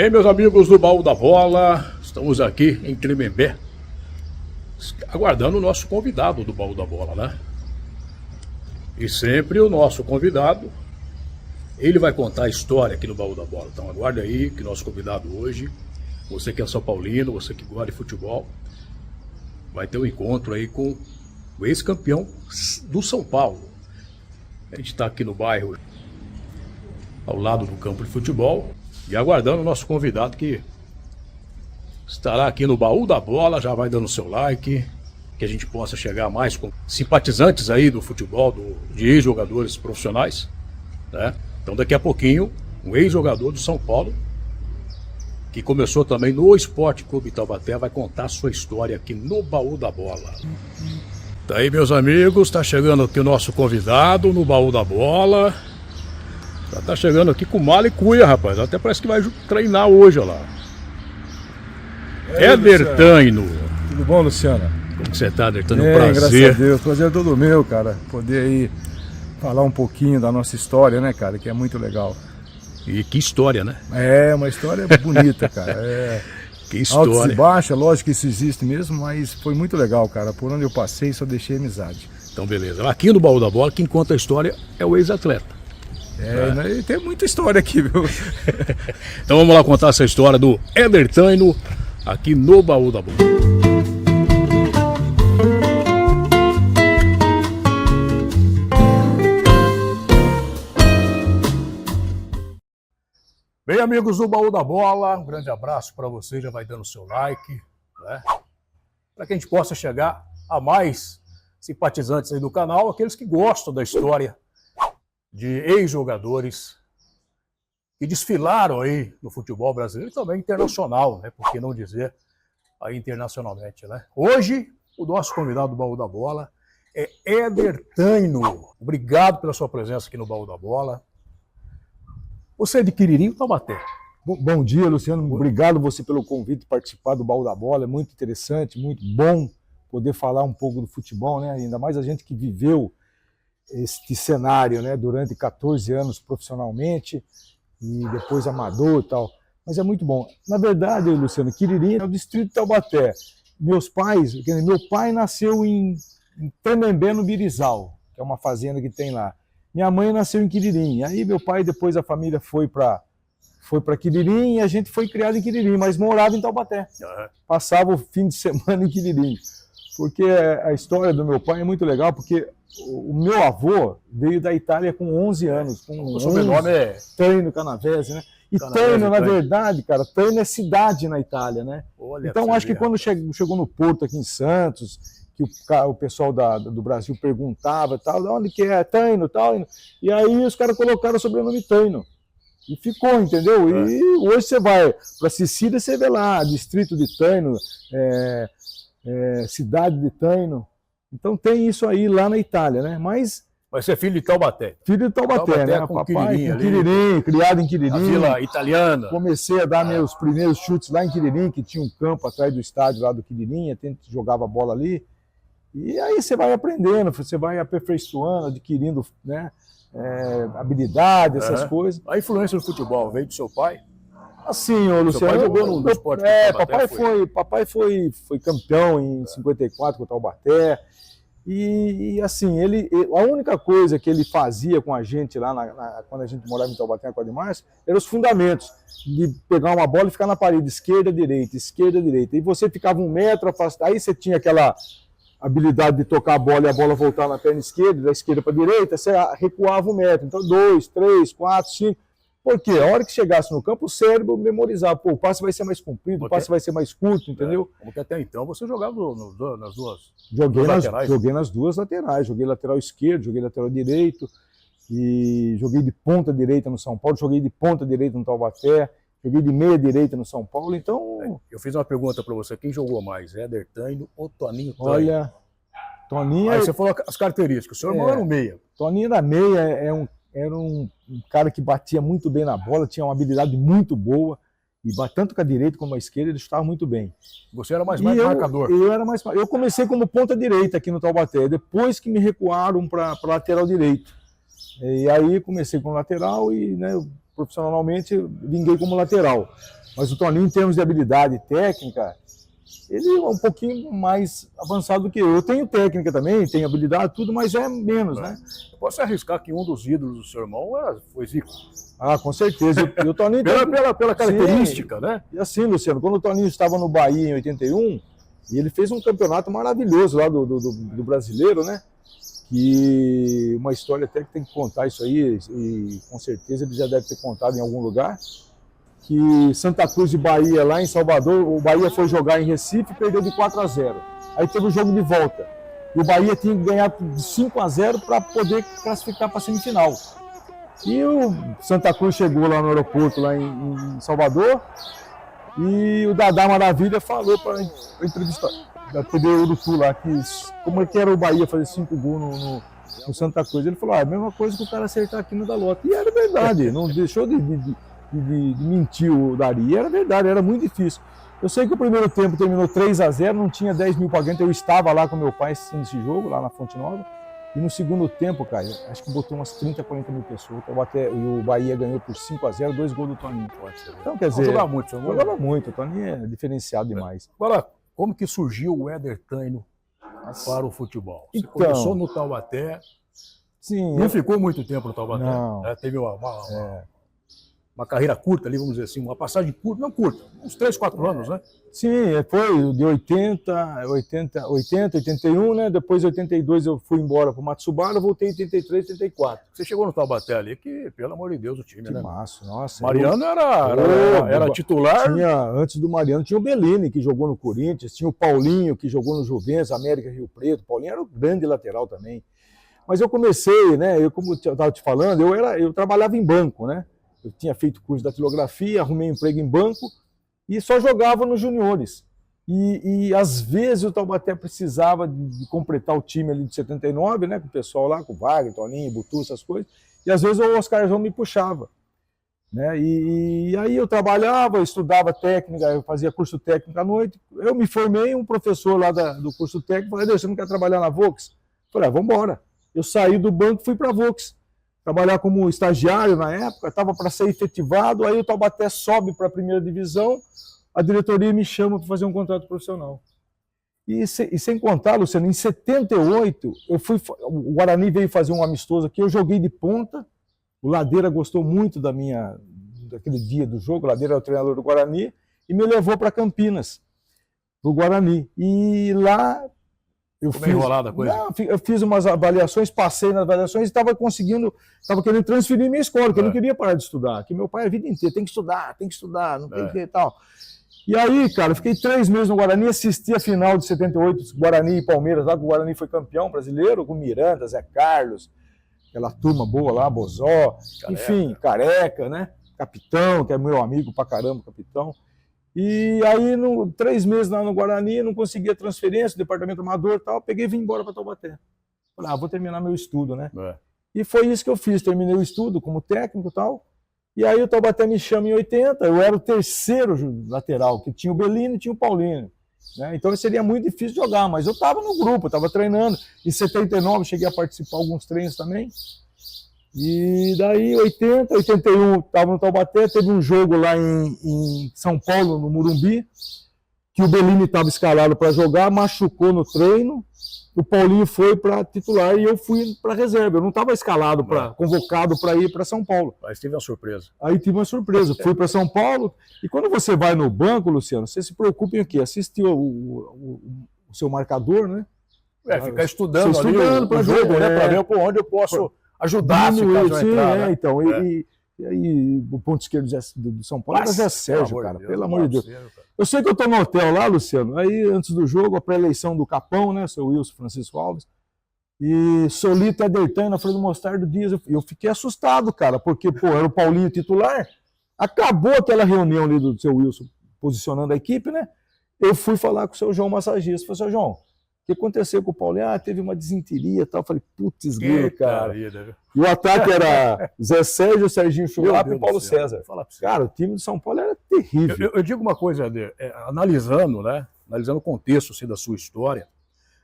Bem, meus amigos do Baú da Bola, estamos aqui em Tremembé, aguardando o nosso convidado do Baú da Bola, né? E sempre o nosso convidado, ele vai contar a história aqui no Baú da Bola. Então aguarde aí que nosso convidado hoje, você que é São Paulino, você que gosta de futebol, vai ter um encontro aí com o ex-campeão do São Paulo. A gente está aqui no bairro, ao lado do campo de futebol, e aguardando o nosso convidado que estará aqui no Baú da Bola. Já vai dando seu like, que a gente possa chegar mais com simpatizantes aí do futebol, de ex-jogadores profissionais, né? Então daqui a pouquinho, um ex-jogador do São Paulo, que começou também no Esporte Clube Taubaté, vai contar a sua história aqui no Baú da Bola. Tá aí, meus amigos, tá chegando aqui o nosso convidado no Baú da Bola. Já tá chegando aqui com mala e cuia, rapaz. Até parece que vai treinar hoje, olha lá. Éder Taino. Tudo bom, Luciano? Como você tá, Éder Taino? Prazer. Graças a Deus. Prazer é todo meu, cara. Poder aí falar um pouquinho da nossa história, né, cara? Que é muito legal. E que história, né? É, uma história bonita, cara. Que história. Altos e baixos, lógico que isso existe mesmo, mas foi muito legal, cara. Por onde eu passei, só deixei amizade. Então, beleza. Aqui no Baú da Bola, quem conta a história é o ex-atleta. E tem muita história aqui, viu? Então vamos lá contar essa história do Éder Taino aqui no Baú da Bola. Bem, amigos do Baú da Bola, um grande abraço para você, já vai dando seu like, né? Para que a gente possa chegar a mais simpatizantes aí do canal, aqueles que gostam da história de ex-jogadores que desfilaram aí no futebol brasileiro e também internacional, né? Por que não dizer aí internacionalmente, né? Hoje, o nosso convidado do Baú da Bola é Éder Taino. Obrigado pela sua presença aqui no Baú da Bola. Você é de Quiririm ou Taubaté? Bom dia, Luciano. Obrigado você pelo convite de participar do Baú da Bola. É muito interessante, muito bom poder falar um pouco do futebol, né? Ainda mais a gente que viveu este cenário, né, durante 14 anos profissionalmente e depois amador e tal, mas é muito bom. Na verdade, Luciano, Quiririm é o distrito de Taubaté. Meu pai nasceu em Tremembé, no Birizal, que é uma fazenda que tem lá. Minha mãe nasceu em Quiririm. Aí meu pai, depois a família foi para Quiririm e a gente foi criado em Quiririm, mas morava em Taubaté. Passava o fim de semana em Quiririm. Porque a história do meu pai é muito legal, porque o meu avô veio da Itália com 11 anos. O sobrenome é Taino Canavese, né? E Taino, na verdade, cara, Taino é cidade na Itália, né? Olha, então, acho que quando chegou no Porto, aqui em Santos, que o pessoal do Brasil perguntava, tal, de onde que é Taino, tal, e aí os caras colocaram o sobrenome Taino. E ficou, entendeu? E hoje você vai para Sicília, você vê lá, distrito de Taino, cidade de Taino. Então tem isso aí lá na Itália, né? Mas você é filho de Taubaté. Filho de Taubaté, né? Com Papai Quiririm, com Quiririm, criado em Quiririm. A vila italiana. Comecei a dar meus primeiros chutes lá em Quiririm, que tinha um campo atrás do estádio lá do Quiririm, a gente jogava bola ali. E aí você vai aprendendo, você vai aperfeiçoando, adquirindo, né, habilidade, essas coisas. A influência do futebol veio do seu pai? Assim, ô Luciano, seu pai jogou no esporte. Papai foi campeão em 54 com o Taubaté. E assim, a única coisa que ele fazia com a gente lá, quando a gente morava em Taubaté, na 4 de Março, eram os fundamentos, de pegar uma bola e ficar na parede, esquerda, direita, esquerda, direita. E você ficava 1 metro afastado, aí você tinha aquela habilidade de tocar a bola e a bola voltar na perna esquerda, da esquerda para a direita, você recuava 1 metro. Então 2, 3, 4, 5... Porque a hora que chegasse no campo, o cérebro memorizava. Pô, o passe vai ser mais comprido, o passe vai ser mais curto, entendeu? Porque até então você jogava nas duas laterais? Joguei nas duas laterais. Joguei lateral esquerdo, joguei lateral direito. E joguei de ponta direita no São Paulo, joguei de ponta direita no Taubaté, joguei de meia direita no São Paulo. Então... Eu fiz uma pergunta para você. Quem jogou mais? Éder Taino ou Toninho Taino? Olha, Toninho... Aí você falou as características. O seu irmão era um meia. Toninho era meia, era um cara que batia muito bem na bola, tinha uma habilidade muito boa, e tanto com a direita como a esquerda ele chutava muito bem. Você era mais marcador? Eu comecei como ponta direita aqui no Taubaté, depois que me recuaram para lateral direito. E aí comecei como lateral e, né, profissionalmente vinguei como lateral. Mas o Toninho, em termos de habilidade técnica, ele é um pouquinho mais avançado do que eu. Eu tenho técnica também, tenho habilidade, tudo, mas é menos, né? Eu posso arriscar que um dos ídolos do seu irmão foi Zico. Ah, com certeza. E o Toninho pela característica, sim. Né? E assim, Luciano, quando o Toninho estava no Bahia em 81, e ele fez um campeonato maravilhoso lá do brasileiro, né? Que uma história até que tem que contar isso aí, e com certeza ele já deve ter contado em algum lugar, que Santa Cruz de Bahia, lá em Salvador, o Bahia foi jogar em Recife e perdeu de 4-0. Aí teve o jogo de volta. E o Bahia tinha que ganhar de 5-0 para poder classificar para a semifinal. E o Santa Cruz chegou lá no aeroporto, lá em Salvador, e o Dadá Maravilha falou para a entrevista da TV Urutu lá, como é que era o Bahia fazer 5 gols no Santa Cruz. Ele falou, a mesma coisa que o cara acertar aqui no Dalota. E era verdade, não deixou de mentir o Dari, era verdade, era muito difícil. Eu sei que o primeiro tempo terminou 3-0, não tinha 10 mil pagantes, eu estava lá com meu pai assistindo esse jogo, lá na Fonte Nova, e no segundo tempo, cara, acho que botou umas 30, 40 mil pessoas, e o Bahia ganhou por 5-0, 2 gols do Toninho. Então, quer dizer, jogava muito, o Toninho é diferenciado demais. Agora, como que surgiu o Éder Taino para o futebol? Você então, começou no Taubaté, sim, não ficou muito tempo no Taubaté, não, teve uma carreira curta ali, vamos dizer assim, uma passagem curta, não curta, uns 3, 4 anos, né? Sim, foi de 80, 81, né? Depois de 82 eu fui embora para o Matsubara, voltei em 83, 84. Você chegou no Taubaté ali, que, pelo amor de Deus, o time, que né? Massa, nossa. Mariano era titular. Antes do Mariano, tinha o Bellini, que jogou no Corinthians, tinha o Paulinho, que jogou no Juventus, América Rio Preto. O Paulinho era um grande lateral também. Mas eu comecei, né? Como eu estava te falando, eu trabalhava em banco, né? Eu tinha feito curso de datilografia, arrumei emprego em banco e só jogava nos juniores. E às vezes o Taubaté precisava de completar o time ali de 79, né, com o pessoal lá, com o Wagner, Toninho, Butu, essas coisas. E às vezes o Oscarzão me puxava. Né? E aí eu trabalhava, eu estudava técnica, eu fazia curso técnico à noite. Eu me formei, um professor lá do curso técnico falou, você não quer trabalhar na Vox? Eu falei, vamos embora. Eu saí do banco e fui para a Vox. Trabalhar como estagiário na época, estava para ser efetivado, aí o Taubaté sobe para a primeira divisão, a diretoria me chama para fazer um contrato profissional. E sem contar, Luciano, em 78, o Guarani veio fazer um amistoso aqui, eu joguei de ponta, o Ladeira gostou muito daquele dia do jogo, o Ladeira era o treinador do Guarani, e me levou para Campinas, para o Guarani. E lá eu fiz umas avaliações, passei nas avaliações e estava querendo transferir minha escola, porque eu não queria parar de estudar, que meu pai a vida inteira, tem que estudar, não tem que e tal. E aí, cara, eu fiquei 3 meses no Guarani, assisti a final de 78, Guarani e Palmeiras, lá que o Guarani foi campeão brasileiro, com Miranda, Zé Carlos, aquela turma boa lá, Bozó, enfim, Careca, né? Capitão, que é meu amigo pra caramba, Capitão. E aí, 3 meses lá no Guarani, não conseguia transferência, departamento amador e tal, peguei e vim embora para Taubaté. Falei, vou terminar meu estudo, né? E foi isso que eu fiz, terminei o estudo como técnico e tal. E aí o Taubaté me chama em 80, eu era o terceiro lateral, que tinha o Bellini e tinha o Paulinho. Né? Então seria muito difícil jogar, mas eu estava no grupo, estava treinando. Em 79 cheguei a participar de alguns treinos também. E daí, 80, 81, estava no Taubaté, teve um jogo lá em São Paulo, no Morumbi, que o Bellini estava escalado para jogar, machucou no treino, o Paulinho foi para titular e eu fui para reserva. Eu não estava escalado, convocado para ir para São Paulo. Mas teve uma surpresa. Aí tive uma surpresa, fui para São Paulo, e quando você vai no banco, Luciano, você se preocupa em o quê? Assistir o seu marcador, né? Ficar estudando para jogo, né? Para ver por onde eu posso ajudar se caso entrar, né? Então, e aí o ponto esquerdo do São Paulo era Zé Sérgio, cara, pelo amor de Deus. Eu sei que eu estou no hotel lá, Luciano, aí antes do jogo, a pré-eleição do Capão, né, seu Wilson Francisco Alves, e Solito Éder Taino na frente do Mostardo Dias, eu fiquei assustado, cara, porque, era o Paulinho titular, acabou aquela reunião ali do seu Wilson posicionando a equipe, né, eu fui falar com o seu João Massagista, falei, seu João, o que aconteceu com o Paulinho? Teve uma desinteria e tal. Eu falei, putz, cara. E o ataque era Zé Sérgio, Serginho Churrasco e Paulo César. Cara, o time de São Paulo era terrível. Eu digo uma coisa, Éder, analisando, né? Analisando o contexto assim, da sua história,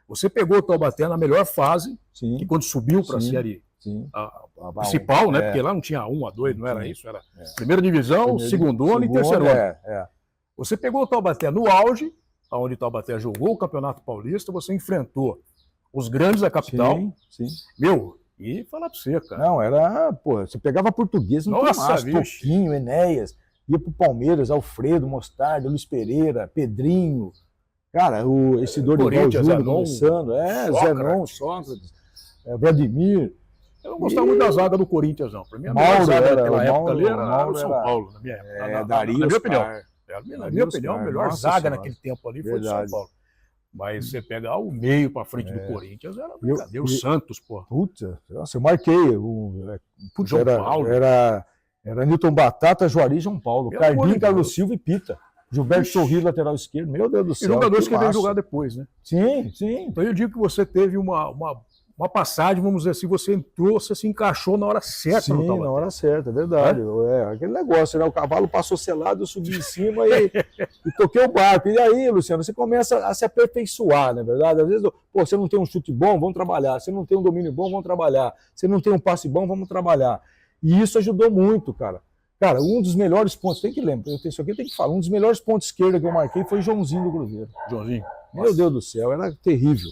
você pegou o Taubaté na melhor fase, que quando subiu para a Série sim. A principal, né? Porque lá não tinha A1, A2, não era isso? Era primeira divisão, segundona e terceirona. Você pegou o Taubaté no auge, onde o Taubaté jogou o Campeonato Paulista, você enfrentou os grandes da capital. Sim. Meu, e falar pra você, cara. Não, era, pô, você pegava Português no Tomasso, Toquinho, Enéas, ia pro Palmeiras, Alfredo, Mostarda, Luiz Pereira, Pedrinho, cara, esse Dorival Júnior começando, Zenon, Sócrates, Vladimir. Eu não gostava muito da zaga do Corinthians, não. Pra mim, a Mauro zaga era, daquela época ali era o São Paulo, na minha época. Na minha opinião. Na minha opinião, a melhor zaga naquele tempo ali foi o São Paulo. Mas você pegar o meio para frente do Corinthians, era brincadeira. O Santos, pô. Puta, nossa, eu marquei. João Paulo. Era Newton Batata, Juari e João Paulo. Carlinhos, Carlos Silva e Pita. Gilberto Sorriso, lateral esquerdo. Meu Deus do céu. E jogadores que veio jogar depois, né? Sim. Então eu digo que você teve uma passagem, vamos dizer assim, você entrou, você se encaixou na hora certa no Taubaté. Na hora certa, é verdade. Aquele negócio, né? O cavalo passou selado, eu subi em cima e toquei o barco. E aí, Luciano, você começa a se aperfeiçoar, não é verdade? Às vezes, você não tem um chute bom, vamos trabalhar. Você não tem um domínio bom, vamos trabalhar. Você não tem um passe bom, vamos trabalhar. E isso ajudou muito, cara. Cara, um dos melhores pontos, tem que lembrar, isso aqui tem que falar, um dos melhores pontos esquerda que eu marquei foi Joãozinho do Cruzeiro. Joãozinho? Meu Deus do céu, era terrível.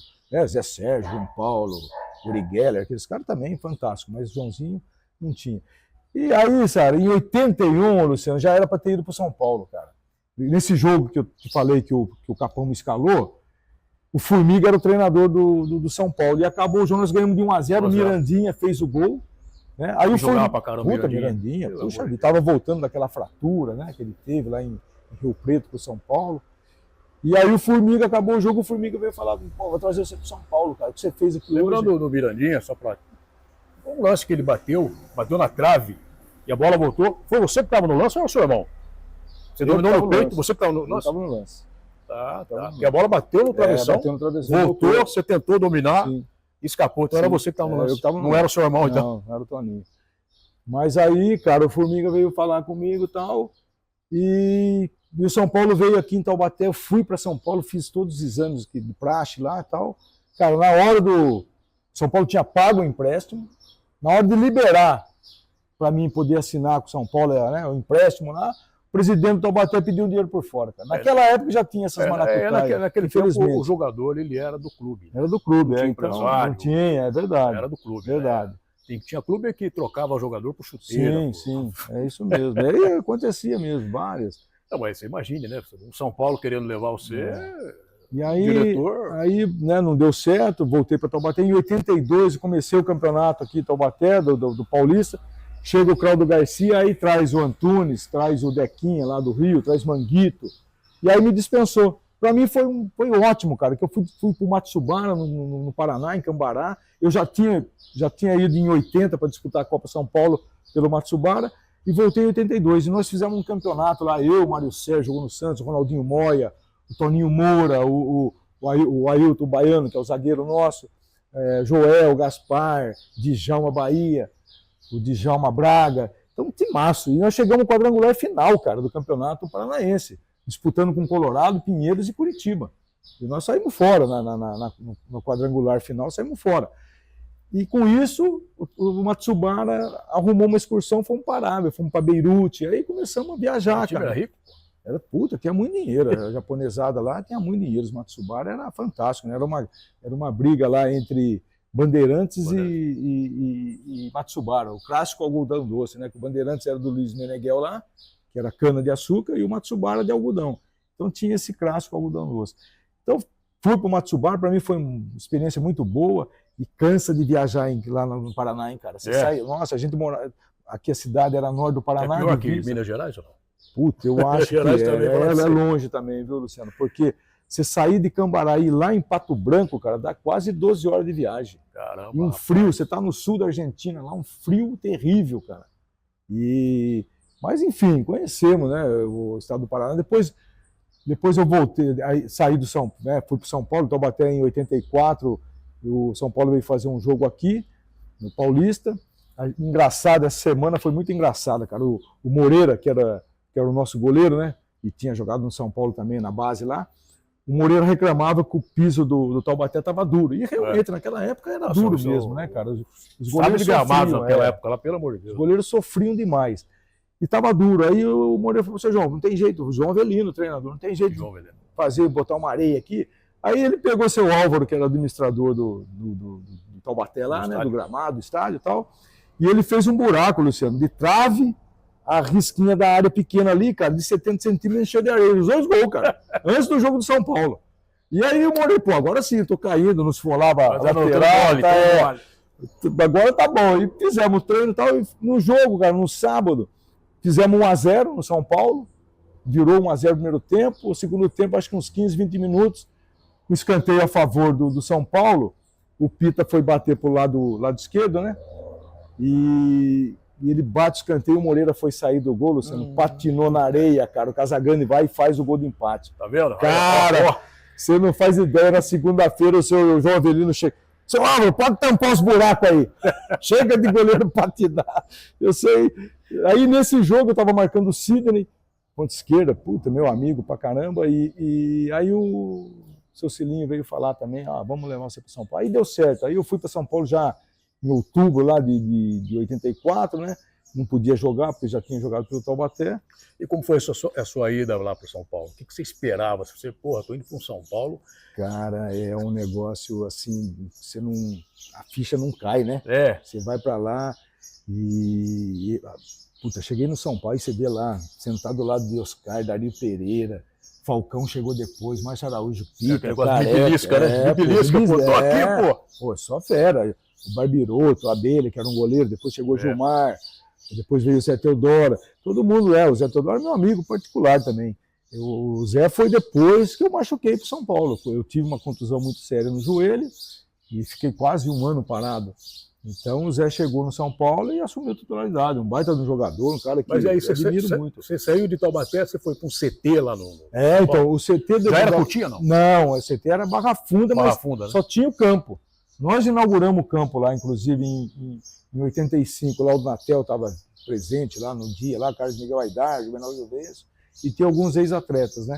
Zé Sérgio, João Paulo, Uri Geller, aqueles caras também fantásticos, mas Joãozinho não tinha. E aí, cara, em 81, Luciano, já era para ter ido para São Paulo, cara. Nesse jogo que eu te falei que o Capão me escalou, o Formiga era o treinador do São Paulo. E acabou o Jonas ganhando de 1-0, Mirandinha fez o gol. Né? Aí o jogava pra caramba, Mirandinha. Puxa, ele estava voltando daquela fratura, né, que ele teve lá em Rio Preto com o São Paulo. E aí o Formiga, acabou o jogo, o Formiga veio falar, pô, vou trazer você pro São Paulo, cara, o que você fez aqui hoje? Lembrando do Mirandinha, só para um lance que ele bateu na trave, e a bola voltou. Foi você que estava no lance ou era o seu irmão? Você dominou no peito, você que estava no lance? Eu estava no lance. Tá. Porque a bola bateu no travessão, voltou, você tentou dominar, escapou. Então era você que estava no lance. Não era o seu irmão, então? Não, era o Toninho. Mas aí, cara, o Formiga veio falar comigo e tal, e o São Paulo veio aqui em Taubaté, eu fui para São Paulo, fiz todos os exames de praxe lá e tal. Cara, na hora do... São Paulo tinha pago o empréstimo, na hora de liberar para mim poder assinar com o São Paulo, né, o empréstimo lá, o presidente do Taubaté pediu dinheiro por fora, cara. Naquela época já tinha essas maracutaias. Naquele tempo o jogador, ele era do clube. Era do clube, não tinha então, empresário. Não tinha, é verdade. Era do clube. Verdade. Né? Tinha clube que trocava o jogador por chuteira. Sim, é isso mesmo. Aí acontecia mesmo, várias. Não, mas você imagine, né? O São Paulo querendo levar você, E aí, diretor... né, não deu certo, voltei para Taubaté. Em 82, comecei o campeonato aqui em Taubaté, do Paulista. Chega o Claudio Garcia, aí traz o Antunes, traz o Dequinha lá do Rio, traz Manguito. E aí me dispensou. Para mim foi ótimo, cara, que eu fui para o Matsubara, no Paraná, em Cambará. Eu já tinha ido em 80 para disputar a Copa São Paulo pelo Matsubara e voltei em 82. E nós fizemos um campeonato lá, eu, Mário Sérgio, jogou no Santos, o Ronaldinho Moya, o Toninho Moura, o Ailton Baiano, que é o zagueiro nosso, Joel, Gaspar, Djalma Bahia, o Djalma Braga. Então, timaço. E nós chegamos no quadrangular final, cara, do Campeonato Paranaense, disputando com Colorado, Pinheiros e Curitiba. E nós saímos fora, no quadrangular final, saímos fora. E com isso, o Matsubara arrumou uma excursão, fomos para a Arábia, fomos para Beirute, aí começamos a viajar, cara. Era rico? Era puta, tinha muito dinheiro, a japonesada lá tinha muito dinheiro, os Matsubara era fantástico, né? Era uma briga lá entre Bandeirantes e Matsubara, o clássico algodão doce, né? Que o Bandeirantes era do Luiz Meneghel lá, que era cana de açúcar, e o Matsubara de algodão. Então tinha esse clássico algodão doce. Então fui para o Matsubara, para mim foi uma experiência muito boa, e cansa de viajar lá no Paraná, hein, cara? Você sai, nossa, a gente mora... Aqui a cidade era norte do Paraná. É pior que Minas Gerais ou não? Puta, eu acho que é longe também, viu, Luciano? Porque você sair de Cambaraí lá em Pato Branco, cara, dá quase 12 horas de viagem. Caramba. E um frio, você tá no sul da Argentina, lá um frio terrível, cara. Mas enfim, conhecemos, né, o estado do Paraná. Depois eu voltei, aí saí do fui para São Paulo, Taubaté em 84, o São Paulo veio fazer um jogo aqui, no Paulista. Engraçado, essa semana foi muito engraçada, cara. O Moreira, que era o nosso goleiro, né? E tinha jogado no São Paulo também, na base lá. o Moreira reclamava que o piso do Taubaté estava duro. E realmente, naquela época era duro mesmo, né, cara? Os goleiros sofriam naquela época, lá, pelo amor de Deus. Os goleiros sofriam demais. E estava duro. Aí o Moreira falou, seu João, não tem jeito. O João Avelino, treinador, não tem jeito de fazer, botar uma areia aqui. Aí ele pegou seu Álvaro, que era administrador do Taubaté lá, né, do gramado, do estádio e tal. E ele fez um buraco, Luciano, de trave, a risquinha da área pequena ali, cara, de 70 centímetros, encheu de areia. Os 2 gols, cara, antes do jogo do São Paulo. E aí o Moreira, pô, agora sim, eu tô caindo, nos folava lateral, agora tá bom. E fizemos o treino e tal, e no jogo, cara, no sábado, fizemos 1-0 no São Paulo, virou 1-0 no primeiro tempo, o segundo tempo, acho que uns 15, 20 minutos, o escanteio a favor do São Paulo, o Pita foi bater pro lado esquerdo, né? E ele bate o escanteio, o Moreira foi sair do gol, Luciano, patinou na areia, cara, o Casagrande vai e faz o gol de empate. Tá vendo? Cara, você não faz ideia, na segunda-feira o seu João Avelino chega, seu Álvaro, pode tampar os buracos aí, chega de goleiro patinar, eu sei. Aí nesse jogo eu tava marcando o Sidney, ponta esquerda, puta, meu amigo pra caramba, e aí o seu Cilinho veio falar também, vamos levar você para São Paulo. Aí deu certo, aí eu fui para São Paulo já em outubro lá de 84, né? Não podia jogar, porque já tinha jogado pelo Taubaté. E como foi a sua ida lá para São Paulo? O que você esperava? Você, tô indo para São Paulo. Cara, é um negócio assim, a ficha não cai, né? Você vai para lá puta, cheguei no São Paulo e você vê lá, sentado do lado de Oscar, Dario Pereira, Falcão chegou depois, Márcio Araújo, Pita, Bibilisca, né? Bibilisca, tô aqui, pô. Pô, só fera. O Barbiroto, o Abelha, que era um goleiro, depois chegou o Gilmar, depois veio o Zé Teodoro. Todo mundo o Zé Teodoro é meu amigo particular também. O Zé foi depois que eu machuquei pro São Paulo. Eu tive uma contusão muito séria no joelho e fiquei quase 1 ano parado. Então o Zé chegou no São Paulo e assumiu a titularidade, um baita de um jogador, um cara que eu admiro muito. Você saiu de Taubaté, você foi para um CT lá no... Então, o CT... Já era Cotia, não? Não, o CT era Barra Funda, mas né? só tinha o campo. Nós inauguramos o campo lá, inclusive em 85, lá o Natel estava presente lá no dia, lá Carlos Miguel Aidar, Juvenal Juvencio, e tinha alguns ex-atletas, né?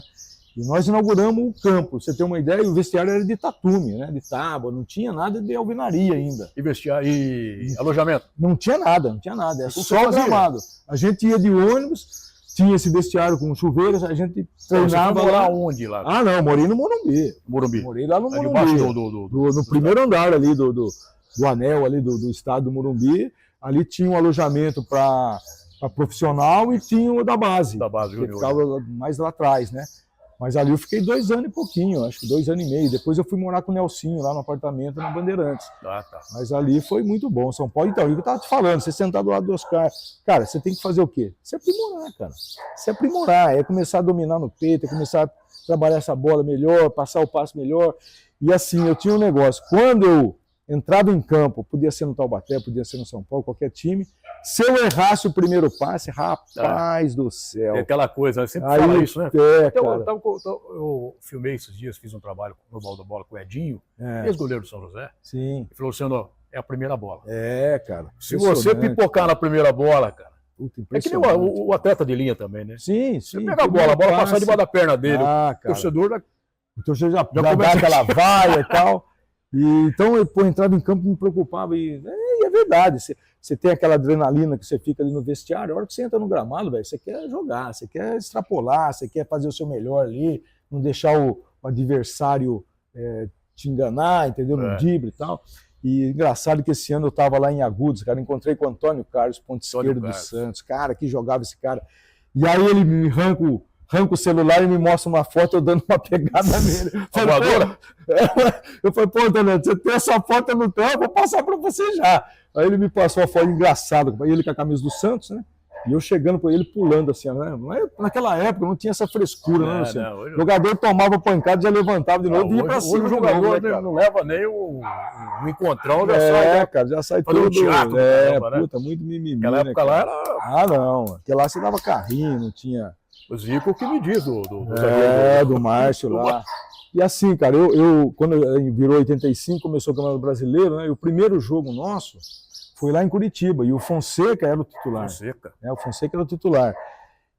E nós inauguramos o campo, você tem uma ideia, o vestiário era de tatume, né? De tábua, não tinha nada de alvenaria ainda. E vestiário e alojamento? Não tinha nada, é só gramado. A gente ia de ônibus, tinha esse vestiário com chuveiros, a gente treinava lá. Onde lá? Não, morei no Morumbi. Morei lá no Morumbi. No primeiro andar ali do anel ali do estado do Morumbi, ali tinha um alojamento para profissional e tinha o da base. Que ficava mais lá atrás, né? Mas ali eu fiquei 2 anos e pouquinho, acho que 2 anos e meio. Depois eu fui morar com o Nelsinho lá no apartamento na Bandeirantes. Tá. Mas ali foi muito bom. São Paulo, então, eu tava te falando, você sentar do lado do Oscar, cara, você tem que fazer o quê? Se aprimorar, cara. Se aprimorar, é começar a dominar no peito, é começar a trabalhar essa bola melhor, passar o passe melhor. E assim, eu tinha um negócio. Quando eu entrava em campo, podia ser no Taubaté, podia ser no São Paulo, qualquer time. Se eu errasse o primeiro passe, rapaz do céu. É aquela coisa, eu sempre falo isso, né? Cara. Eu filmei esses dias, fiz um trabalho no Balda Bola com o Edinho, ex-goleiro do São José. Sim. E falou, Luciano, é a primeira bola. Cara. Se você pipocar na primeira bola, cara. Puta, é que nem o atleta de linha também, né? Sim. Você pega a bola passar debaixo da perna dele, o torcedor já dá aquela vaia e tal. Então, eu entrava em campo e me preocupava. E é verdade, você tem aquela adrenalina que você fica ali no vestiário, a hora que você entra no gramado, velho, você quer jogar, você quer extrapolar, você quer fazer o seu melhor ali, não deixar o adversário te enganar, entendeu? No drible e tal. E engraçado que esse ano eu estava lá em Agudos, cara, encontrei com o Antônio Carlos, ponto esquerdo do Santos, cara, que jogava esse cara. E aí ele me arranca o celular e me mostra uma foto eu dando uma pegada nele. Eu falei, pô, Antônio, você tem essa foto no tempo, eu vou passar para você já. Aí ele me passou a foto engraçada, ele com a camisa do Santos, né? E eu chegando com ele pulando assim, né? Naquela época não tinha essa frescura, né, Luciano? O jogador tomava pancada, já levantava de novo e ia pra cima. Hoje o jogador não leva nem o encontrão, já sai todo. Teatro, puta, muito mimimi. Naquela época lá era... não. Porque lá você dava carrinho, não tinha... O Zico que me diz do Márcio lá. E assim, cara, quando virou 85, começou o Campeonato Brasileiro, né? E o primeiro jogo nosso foi lá em Curitiba, e o Fonseca era o titular. O Fonseca era o titular.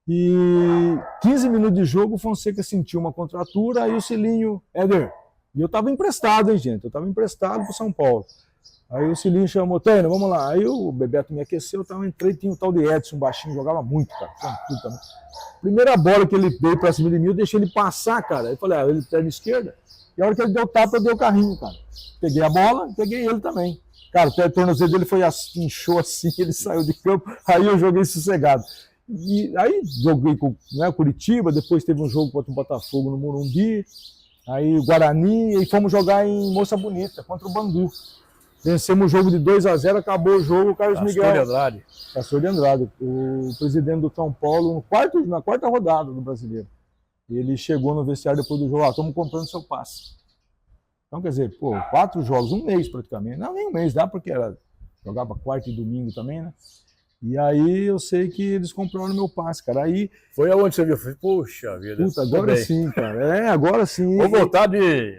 E 15 minutos de jogo, o Fonseca sentiu uma contratura, aí o Cilinho, Éder, e eu estava emprestado, hein, gente? Eu estava emprestado para o São Paulo. Aí o Cilinho chamou, Taino, vamos lá. Aí o Bebeto me aqueceu, eu entrei, tinha o tal de Edson, baixinho, jogava muito, cara. Primeira bola que ele veio para cima de mim, eu deixei ele passar, cara. Eu falei, ele perna esquerda. E a hora que ele deu o tapa, eu dei o carrinho, cara. Peguei a bola, peguei ele também. Cara, o tornozelo dele foi assim, inchou assim, ele saiu de campo, aí eu joguei sossegado. E aí joguei com Curitiba, depois teve um jogo contra o Botafogo no Morumbi, aí o Guarani, e fomos jogar em Moça Bonita, contra o Bangu. Vencemos o jogo de 2-0, acabou o jogo, o Carlos Miguel. Castor de Andrade, o presidente do São Paulo, na quarta rodada do Brasileiro. Ele chegou no vestiário depois do jogo, estamos comprando seu passe. Então, quer dizer, 4 jogos, um mês praticamente. Não, nem um mês, dá porque jogava quarta e domingo também, né? E aí eu sei que eles compraram meu passe, cara. Aí foi aonde você viu? Eu falei, poxa vida. Puta, agora sim, cara. Agora sim. Vou voltar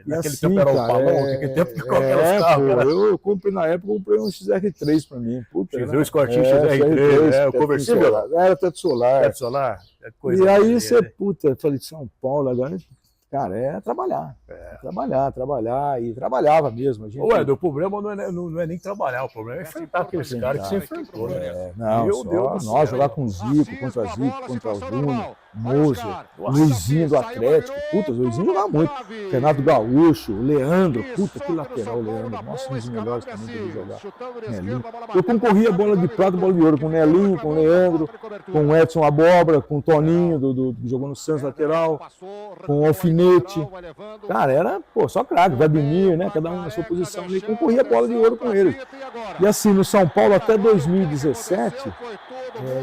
naquele tempo era o Palão, naquele tempo que qualquer carro, cara. Eu comprei na época, comprei um XR3 pra mim. Puta, viu o Escortinho XR3, o conversível? Era teto solar. Teto solar? E aí você, eu falei, São Paulo, agora, cara, é trabalhar. Trabalhar, e trabalhava mesmo. A gente... o problema não é nem trabalhar, o problema é enfrentar aqueles caras que você enfrentou, né? Nós jogar com o Zico, contra o Júnior, Moser, Luizinho do Atlético. Puta, o Luizinho jogava muito. Renato Gaúcho, o Leandro, puta, que lateral, o Leandro. Nossa, um dos melhores também que ele jogar. Nelinho. Eu concorria bola de prata e bola de ouro com o Nelinho, com o Leandro, com o Edson Abóbora, com o Toninho, que jogou no Santos lateral, com o Alfinete. Cara, era, só craque, Vladimir, né? Cada um na sua posição ali, concorria bola de ouro com eles. E assim, no São Paulo, até 2017,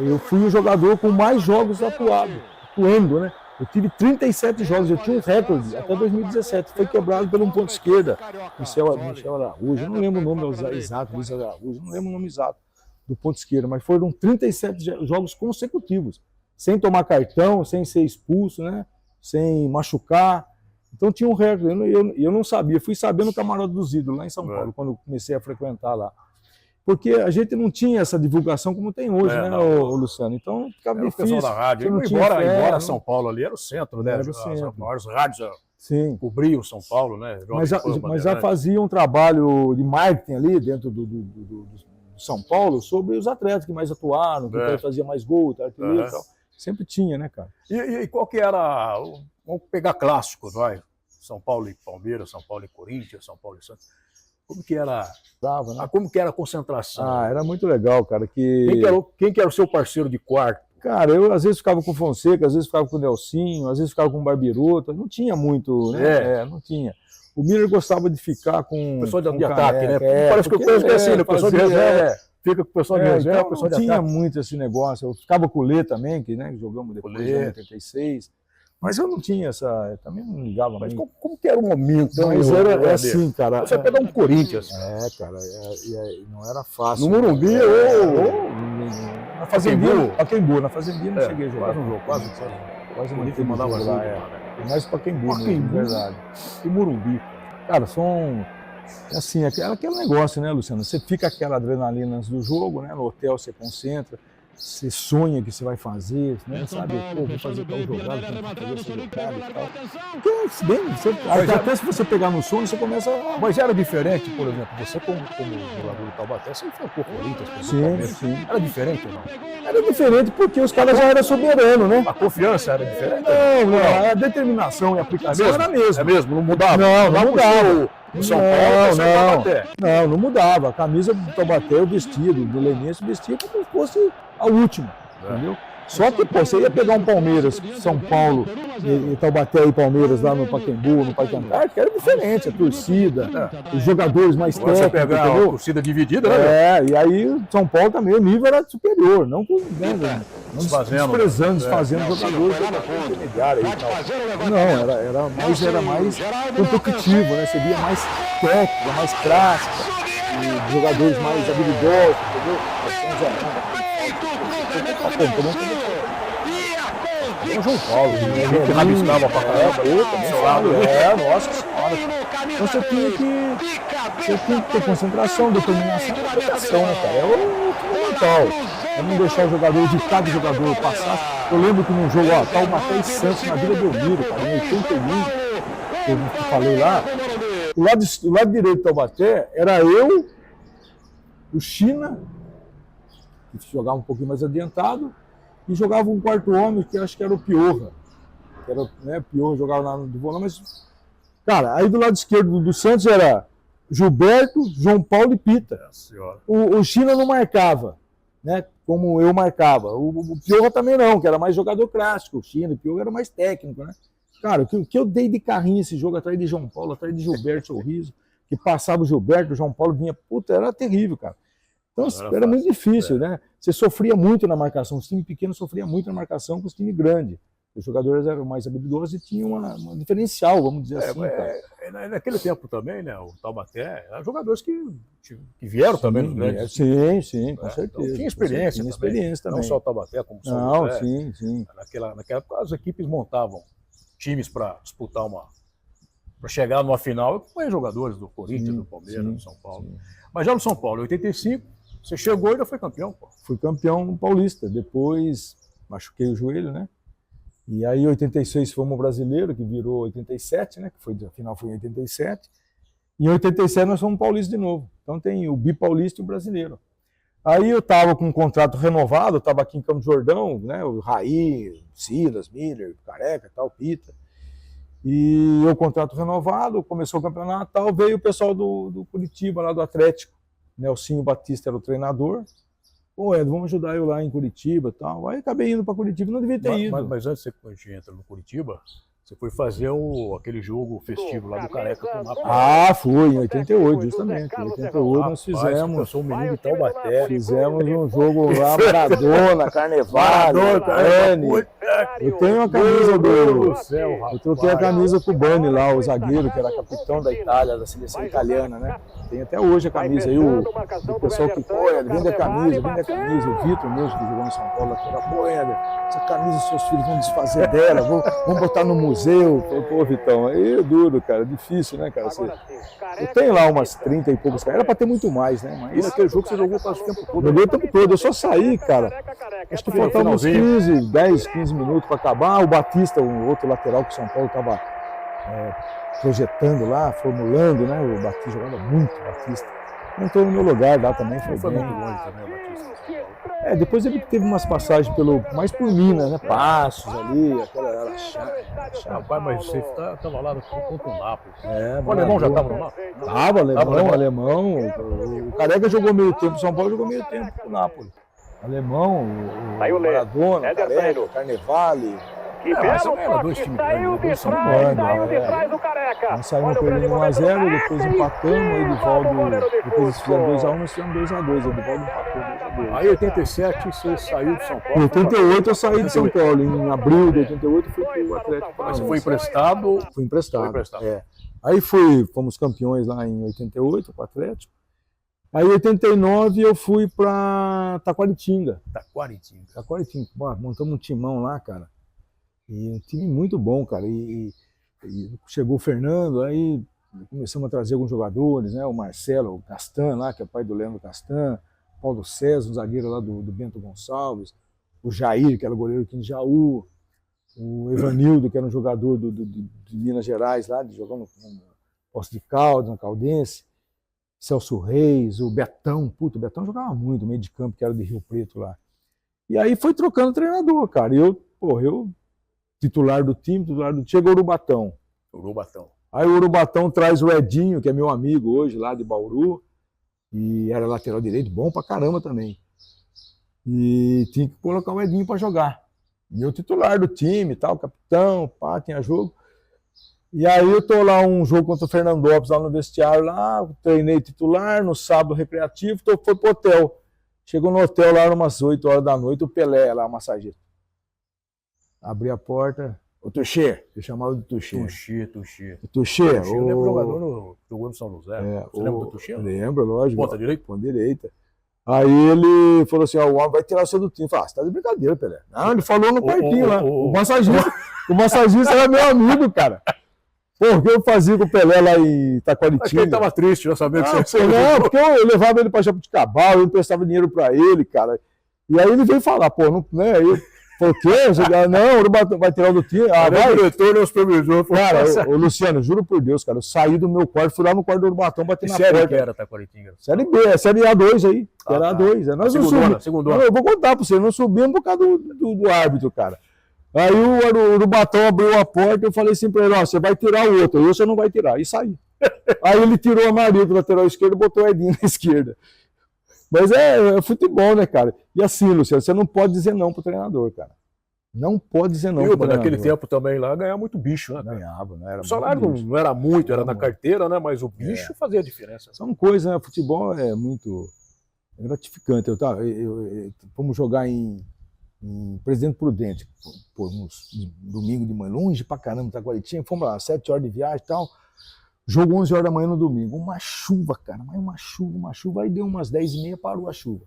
eu fui o jogador com mais jogos atuando, né? Eu tive 37 jogos, eu tinha um recorde até 2017, foi quebrado pelo um ponto esquerda, Michel Araújo, eu não lembro o nome exato, Luiz Araújo, não lembro o nome exato do ponto esquerda, mas foram 37 jogos consecutivos, sem tomar cartão, sem ser expulso, né? Sem machucar. Então tinha um recorde, eu não sabia, fui sabendo no Camarote dos Ídolos, lá em São Paulo, quando eu comecei a frequentar lá. Porque a gente não tinha essa divulgação como tem hoje, né, Luciano? Então ficava difícil. O pessoal da rádio, embora São Paulo ali era o centro, né? Era o centro. As maiores rádios cobriam São Paulo, né? Mas já fazia um trabalho de marketing ali dentro do São Paulo sobre os atletas que mais atuaram, que fazia mais gol, tal. Sempre tinha, né, cara? E qual que era... Vamos pegar clássicos, vai. São Paulo e Palmeiras, São Paulo e Corinthians, São Paulo e Santos. Como que era? Como que era a concentração? Era muito legal, cara. Quem que era o seu parceiro de quarto? Cara, eu às vezes ficava com o Fonseca, às vezes ficava com o Nelsinho, às vezes ficava com o Barbiroto. Não tinha muito, né? Não tinha. O Miller gostava de ficar com... O pessoal de ataque, né? Parece que é assim, o pessoal de reserva fica com o pessoal de reserva, o pessoal de ataque. Não tinha muito esse negócio. Eu ficava com o Lê também, que jogamos depois em 86. Mas eu não tinha eu também não ligava. Mas como que era o momento? Mas era assim, cara. Você pegar um Corinthians. Cara, não era fácil. No Morumbi na Fazendinha. Pacaembu, na Fazendinha não cheguei a jogar. Quase não teve mandava lá. Mais Pacaembu, verdade. E Morumbi. Cara, são... Assim, aquele negócio, né, Luciano? Você fica aquela adrenalina antes do jogo, né? No hotel você concentra. Você sonha que você vai fazer, né? Sabe? Vou fazer tal jogada, vou fazer essa jogada e tal. Então, até se você pegar no sono, você começa a... Mas era diferente, por exemplo, você como jogador do Taubaté, você enfrentou Corinthians, sim. Era diferente ou não? Era diferente porque os caras já eram soberanos, né? A confiança era diferente? Não. A determinação e a aplicação era a mesma. É mesmo? Não mudava? Não mudava. O São Paulo, não mudava. A camisa do Taubaté, o vestido, do Lenense, o vestido como se fosse a última, entendeu? Só que, você ia pegar um Palmeiras, São Paulo, e Taubaté e Palmeiras lá no Pacaembu, no Parque Antártico, era diferente, a torcida, os jogadores mais técnicos, você pegar a torcida dividida, né? E aí São Paulo também, o nível era superior, não desprezando, desfazendo jogadores intermediários e tal. Não, era mais competitivo, né? Você via mais técnica, mais clássica, e jogadores mais habilidosos, entendeu? O João Paulo, que rabiscava pra caramba, nossa senhora. hora. Então você tinha que ter concentração, determinação e aplicação, né, cara? É o fundamental. É não deixar o jogador, evitar que o jogador passasse. Eu lembro que num jogo, Taubaté e Santos, na Vila Belmiro, cara, em 81, que eu falei lá, o lado direito do Taubaté era eu, o China, que jogava um pouquinho mais adiantado, e jogava um quarto homem, que acho que era o Piorra. Que era, né, Piorra jogava lá no volante, mas... Cara, aí do lado esquerdo do Santos era Gilberto, João Paulo e Pita. O China não marcava, né, como eu marcava. O Piorra também não, que era mais jogador clássico. O China, o Piorra era mais técnico, né? Cara, o que eu dei de carrinho esse jogo atrás de João Paulo, atrás de Gilberto Sorriso, que passava o Gilberto, o João Paulo vinha, puta, era terrível, cara. Então era muito difícil, né? Você sofria muito na marcação, os times pequenos sofriam muito na marcação com os times grandes. Os jogadores eram mais habilidosos e tinham uma diferencial, vamos dizer assim. Naquele tempo também, né? O Taubaté, eram jogadores que vieram também nos grandes. Sim, com certeza. Então, tinha experiência também. Não só o Taubaté, como o São José. Sim. Naquela época, as equipes montavam times para disputar para chegar numa final com jogadores do Corinthians, do Palmeiras, do São Paulo. Sim. Mas já no São Paulo, em 85, você chegou e já foi campeão, pô. Fui campeão paulista, depois machuquei o joelho, né? E aí em 86 fomos o brasileiro, que virou 87, né? Que a final foi em 87. E em 87 nós fomos paulista de novo. Então tem o bipaulista e o brasileiro. Aí eu estava com um contrato renovado, estava aqui em Campo de Jordão, né? O Raí, Silas, Miller, Careca, tal, Pita. E o contrato renovado, começou o campeonato, tal, veio o pessoal do Curitiba, lá do Atlético. Nelsinho Batista era o treinador. Pô, Ed, vamos ajudar eu lá em Curitiba e tal. Aí acabei indo para Curitiba, não devia ter ido. Mas antes de você entra no Curitiba, você foi fazer aquele jogo festivo lá do Careca com o Mapa. Fui, em 88, justamente. Em 88 nós fizemos. Eu sou um menino de Taubaté. Fizemos um jogo lá, Maradona, Carnevale, Bani. Eu tenho a camisa Eu troquei a camisa com o Bani lá, o zagueiro, que era capitão da Itália, da seleção italiana, né? Tem até hoje a camisa aí, o pessoal que, pô, vende a camisa. O Vitor mesmo, que jogou em São Paulo, que era, pô, Éder, essa camisa seus filhos vão desfazer dela, vão botar no museu. Pô, Vitão, aí é duro, cara, difícil, né, cara? Eu tenho lá umas 30 e poucos caras, era pra ter muito mais, né? Mas e naquele jogo você jogou quase o tempo todo. Joguei o tempo todo, eu só saí, cara. Acho que faltavam uns 10, 15 minutos para acabar. O Batista, um outro lateral que o São Paulo estava projetando lá, formulando, né? O Batista jogava muito, Batista. Entrou no meu lugar lá também, foi bem. Muito longe também, o Batista. Depois ele teve umas passagens mais por Minas, né? Passos ali, aquela Araxá. Rapaz, mas você estava lá contra o Nápoles. O alemão já estava no Nápoles? Tava, alemão. O Careca jogou meio tempo, o São Paulo jogou meio tempo com o Nápoles. Alemão, o Maradona, o Careca, Carnevale. Era dois times grandes, nós saímos perdendo 1-0, depois empatamos, o Edivaldo, depois eles fizeram 2-1, nós fizemos 2-2, o Edivaldo empatou 2-2. Aí em 87 você saiu de São Paulo? Em 88 eu saí de São Paulo, em abril de 88 fui para o Atlético. Mas você foi emprestado? Fui emprestado. Aí fomos campeões lá em 88 com o Atlético. Aí em 89 eu fui para Taquaritinga. Montamos um timão lá, cara. E um time muito bom, cara. E chegou o Fernando, aí começamos a trazer alguns jogadores, né? O Marcelo, o Castan lá, que é pai do Leandro Castan, Paulo César, um zagueiro lá do Bento Gonçalves, o Jair, que era o goleiro aqui em Jaú, o Evanildo, que era um jogador de Minas Gerais lá, jogando no Poço de Caldas, na Caldense, Celso Reis, o Betão, o Betão jogava muito, meio de campo, que era de Rio Preto lá. E aí foi trocando treinador, cara. E eu titular do time, chega o Urubatão. Aí o Urubatão traz o Edinho, que é meu amigo hoje, lá de Bauru, e era lateral direito, bom pra caramba também. E tinha que colocar o Edinho pra jogar. E eu titular do time, tal, capitão, tinha jogo. E aí eu tô lá um jogo contra o Fernandópolis, lá no vestiário, lá, treinei titular, no sábado recreativo, foi pro hotel. Chegou no hotel lá umas 8 horas da noite, o Pelé lá, massagista. Abri a porta, o Tuxê, eu chamava de Tuxê. Tuxê, eu lembro jogador jogou no São José. Você lembra do Tuxê? Lembro, lógico. Ponta direita? Ponta direita. Aí ele falou assim, o homem vai tirar você do time. Eu falei, você tá de brincadeira, Pelé. Não, ele falou no quartinho lá. O massagista era meu amigo, cara. Pô, o que eu fazia com o Pelé lá em Acho que ele Taquaritinga? tava triste, já sabia que você Não, porque eu levava ele pra Jabuticabal, eu emprestava dinheiro pra ele, cara. E aí ele veio falar, pô, não, né? Aí eu falei, o quê? Não, o Urubatão vai tirar do time. Ah, vai. O diretor, não supervisor. Cara, ô, Luciano, juro por Deus, cara, eu saí do meu quarto, fui lá no quarto do Urubatão, bati na série porta. que era Taquaritinga? Série B, é Série A2 aí, que era A2. Nós não subimos. Segundona. Eu vou contar pra você, não subimos por causa do árbitro, cara. Aí o Urubatão abriu a porta, eu falei assim pra ele, ó, você vai tirar o outro, aí você não vai tirar, e saí. Aí ele tirou a Maria do lateral esquerdo e botou o Edinho na esquerda. Mas é futebol, né, cara? E assim, Luciano, você não pode dizer não pro treinador, cara. Não pode dizer não pro treinador. Naquele tempo também lá ganhava muito bicho, né? Ganhava, né? Era O salário não era muito, era na carteira, né? Mas o bicho fazia a diferença. São coisas, né? Futebol é muito gratificante. Fomos jogar em Presidente Prudente, pô, domingo de manhã, longe pra caramba, Taquaritinga, fomos lá, 7 horas de viagem e tal. Jogo 11 horas da manhã no domingo. Uma chuva, cara, mas uma chuva. Aí deu umas 10h30, parou a chuva.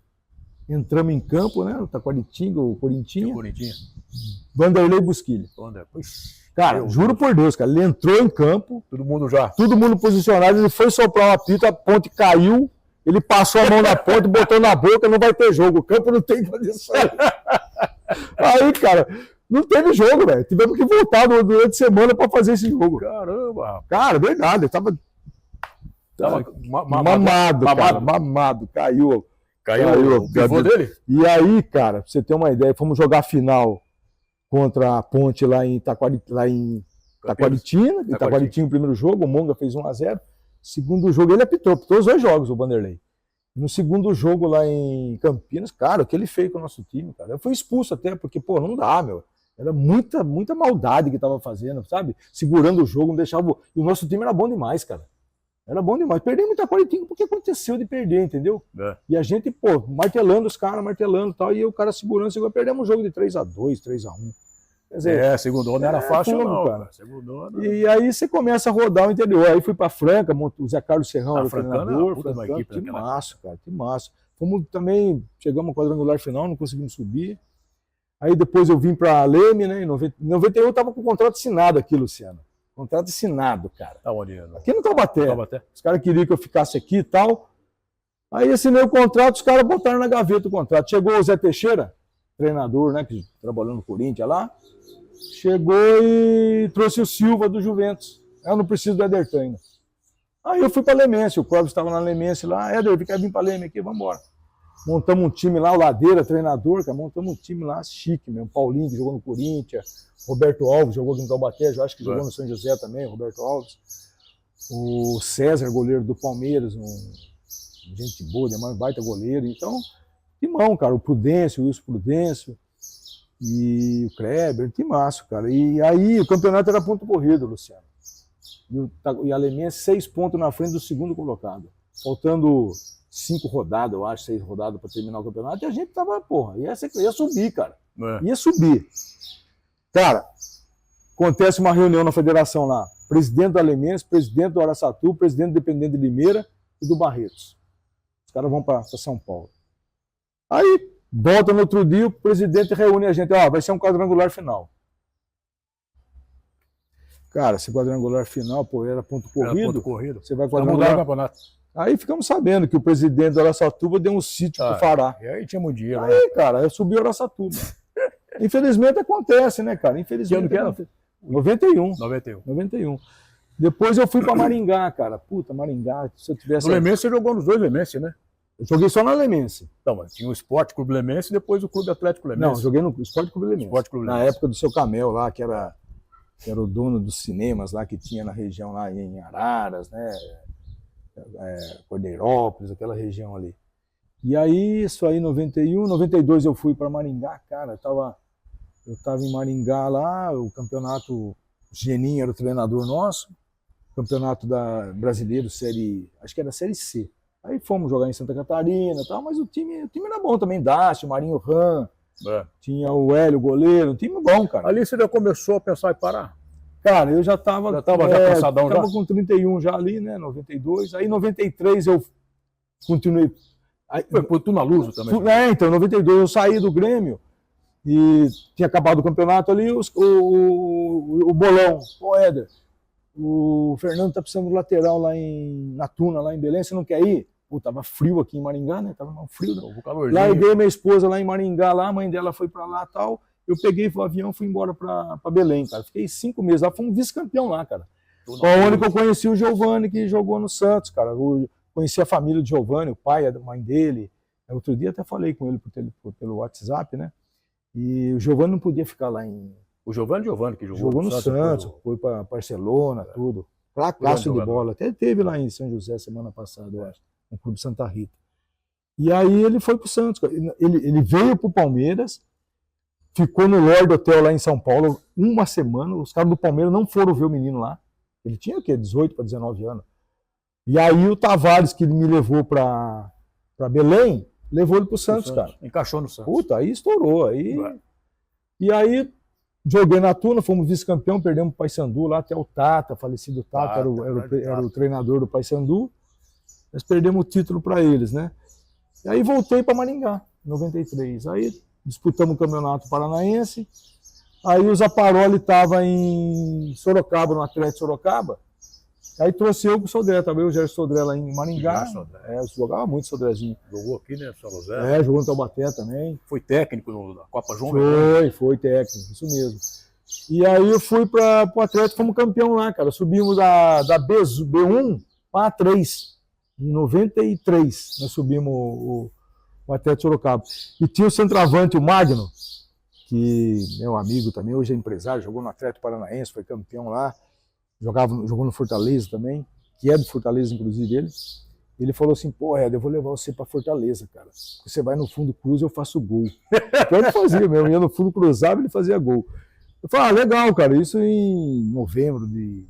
Entramos em campo, né? O Taquaritinga, o Corintinha. Vanderlei Busquilha. Cara, juro por Deus, cara, ele entrou em campo. Todo mundo posicionado, ele foi soprar um apito, a ponte caiu, ele passou a mão na ponte, botou na boca, não vai ter jogo. O campo não tem condição. Aí, cara, não teve jogo, velho. Tivemos que voltar durante a semana pra fazer esse jogo. Caramba! Cara, verdade, ele tava mamado, caiu o pivô dele? E aí, cara, pra você ter uma ideia, fomos jogar a final contra a Ponte lá em Taquaritinga. Taquaritinga, o primeiro jogo, o Monga fez 1-0. Segundo jogo, ele apitou os 2 jogos, o Vanderlei. No segundo jogo lá em Campinas, cara, o que ele fez com o nosso time, cara. Eu fui expulso até, porque, pô, não dá, meu. Era muita maldade que tava fazendo, sabe? Segurando o jogo, não deixava. E o nosso time era bom demais, cara. Era bom demais. Perdemos muita Taquaritinga porque aconteceu de perder, entendeu? E a gente, pô, martelando os caras, martelando e tal, e o cara segurando, perdemos o jogo de 3-2, 3-1. Quer dizer, segundona não era fácil, não, cara. E aí você começa a rodar o interior. Aí fui pra Franca, o Zé Carlos Serrão era o treinador. Que massa, cara, que massa. Fomos também, chegamos ao quadrangular final, não conseguimos subir. Aí depois eu vim pra Leme, né? Em 91 eu tava com o contrato assinado aqui, Luciano. Contrato assinado, cara. Aqui no Taubaté. Os caras queriam que eu ficasse aqui e tal. Aí assinei o contrato, os caras botaram na gaveta o contrato. Chegou o Zé Teixeira, treinador, né? Que trabalhou no Corinthians lá. Chegou e trouxe o Silva do Juventus. Eu não preciso do Éder ainda. Aí eu fui para Lemense, o Clóvis estava na Lemense lá. Éder, quer vir para Leme aqui? Vamos embora. Montamos um time lá, o Ladeira, treinador, cara. Montamos um time lá chique mesmo. Paulinho, que jogou no Corinthians. Roberto Alves, jogou aqui no Taubaté. Eu acho que jogou no São José também, Roberto Alves. O César, goleiro do Palmeiras, gente boa, demais, baita goleiro. Então, timão, cara. O Prudêncio, o Wilson Prudêncio. E o Kleber, timaço, cara. E aí o campeonato era ponto corrido, Luciano. E a Alemanha 6 pontos na frente do segundo colocado. Faltando 5 rodadas, eu acho, 6 rodadas para terminar o campeonato. E a gente tava, porra, ia subir, cara. Ia subir. Cara, acontece uma reunião na federação lá. Presidente do Alemense, presidente do Araçatu, presidente do Independente de Limeira e do Barretos. Os caras vão para São Paulo. Aí volta no outro dia, o presidente reúne a gente. Vai ser um quadrangular final. Cara, esse quadrangular final, pô, era ponto corrido. Você vai quadrangular. Mudar o campeonato. Aí ficamos sabendo que o presidente do Araçatuba deu um sítio pro Fará. E aí tinha um dia, né? Aí, cara, eu subi o Araçatuba. Infelizmente acontece, né, cara? Infelizmente. Que ano que era? 91. Depois eu fui pra Maringá, cara. Puta, Maringá, se eu tivesse... No Lemense você jogou nos 2 Lemense, né? Eu joguei só na Lemense. Não, mas tinha o Esporte Clube Lemense e depois o Clube Atlético Lemense. Não, joguei no Esporte Clube Lemense. Na época do seu Camel lá, que era o dono dos cinemas lá, que tinha na região lá em Araras, né? Cordeirópolis, aquela região ali. E aí, isso aí, 91, 92 eu fui para Maringá, cara. Eu tava em Maringá lá, o campeonato, Geninho era o treinador nosso, campeonato brasileiro, acho que era Série C. Aí fomos jogar em Santa Catarina e tal, mas o time era bom também, Dácio, Marinho Ram, tinha o Hélio, o goleiro, um time bom, cara. Ali você já começou a pensar em parar? Cara, eu já estava cansadão, já com 31 já ali, né, 92. Aí em 93 eu continuei. Foi tu na Luso também? Então em 92 eu saí do Grêmio e tinha acabado o campeonato ali, o Bolão, o Éder. o Fernando tá precisando de lateral lá na Tuna, lá em Belém, você não quer ir? Pô, tava frio aqui em Maringá, né? Tava um frio. Larguei minha esposa lá em Maringá, lá, a mãe dela foi para lá e tal. Eu peguei o avião e fui embora para Belém, cara. Fiquei 5 meses lá, fui um vice-campeão lá, cara. Onde que eu conheci o Giovani, que jogou no Santos, cara. Eu conheci a família do Giovani, o pai, a mãe dele. Outro dia até falei com ele pelo WhatsApp, né? E o Giovani não podia ficar lá em... O Giovani que jogou no Santos, foi para Barcelona, tudo. Clássico de bola. Até teve lá em São José semana passada, eu acho, no Clube Santa Rita. E aí ele foi pro Santos. Ele veio pro Palmeiras, ficou no Lord Hotel lá em São Paulo uma semana. Os caras do Palmeiras não foram ver o menino lá. Ele tinha o quê? 18 para 19 anos. E aí o Tavares, que me levou para Belém, levou ele pro Santos, cara. Encaixou no Santos. Puta, aí estourou. E aí joguei na Tuna, fomos vice-campeão, perdemos o Paysandu lá, até o Tata, falecido Tata, era o treinador do Paysandu. Nós perdemos o título para eles, né? E aí voltei para Maringá, em 93. Aí disputamos o Campeonato Paranaense. Aí o Zaparoli estava em Sorocaba, no Atlético de Sorocaba. Aí trouxe eu com o Sodré, também o Gerson Sodré lá em Maringá. Jogava muito Sodrézinho. Jogou aqui, né, São José? Jogou no Taubaté também. Foi técnico da Copa João. Foi técnico, isso mesmo. E aí eu fui para o Atlético, fomos campeão lá, cara. Subimos da B1 para A3. Em 93, nós subimos o Atlético de Sorocaba. E tinha o centroavante, o Magno, que meu amigo também, hoje é empresário, jogou no Atlético Paranaense, foi campeão lá. Jogou no Fortaleza também, que é do Fortaleza, inclusive, ele. Ele falou assim, pô, Ed, eu vou levar você para Fortaleza, cara. Você vai no fundo cruza, eu faço gol. Então ele fazia mesmo, ia no fundo cruzava, ele fazia gol. Eu falei, legal, cara, isso em novembro de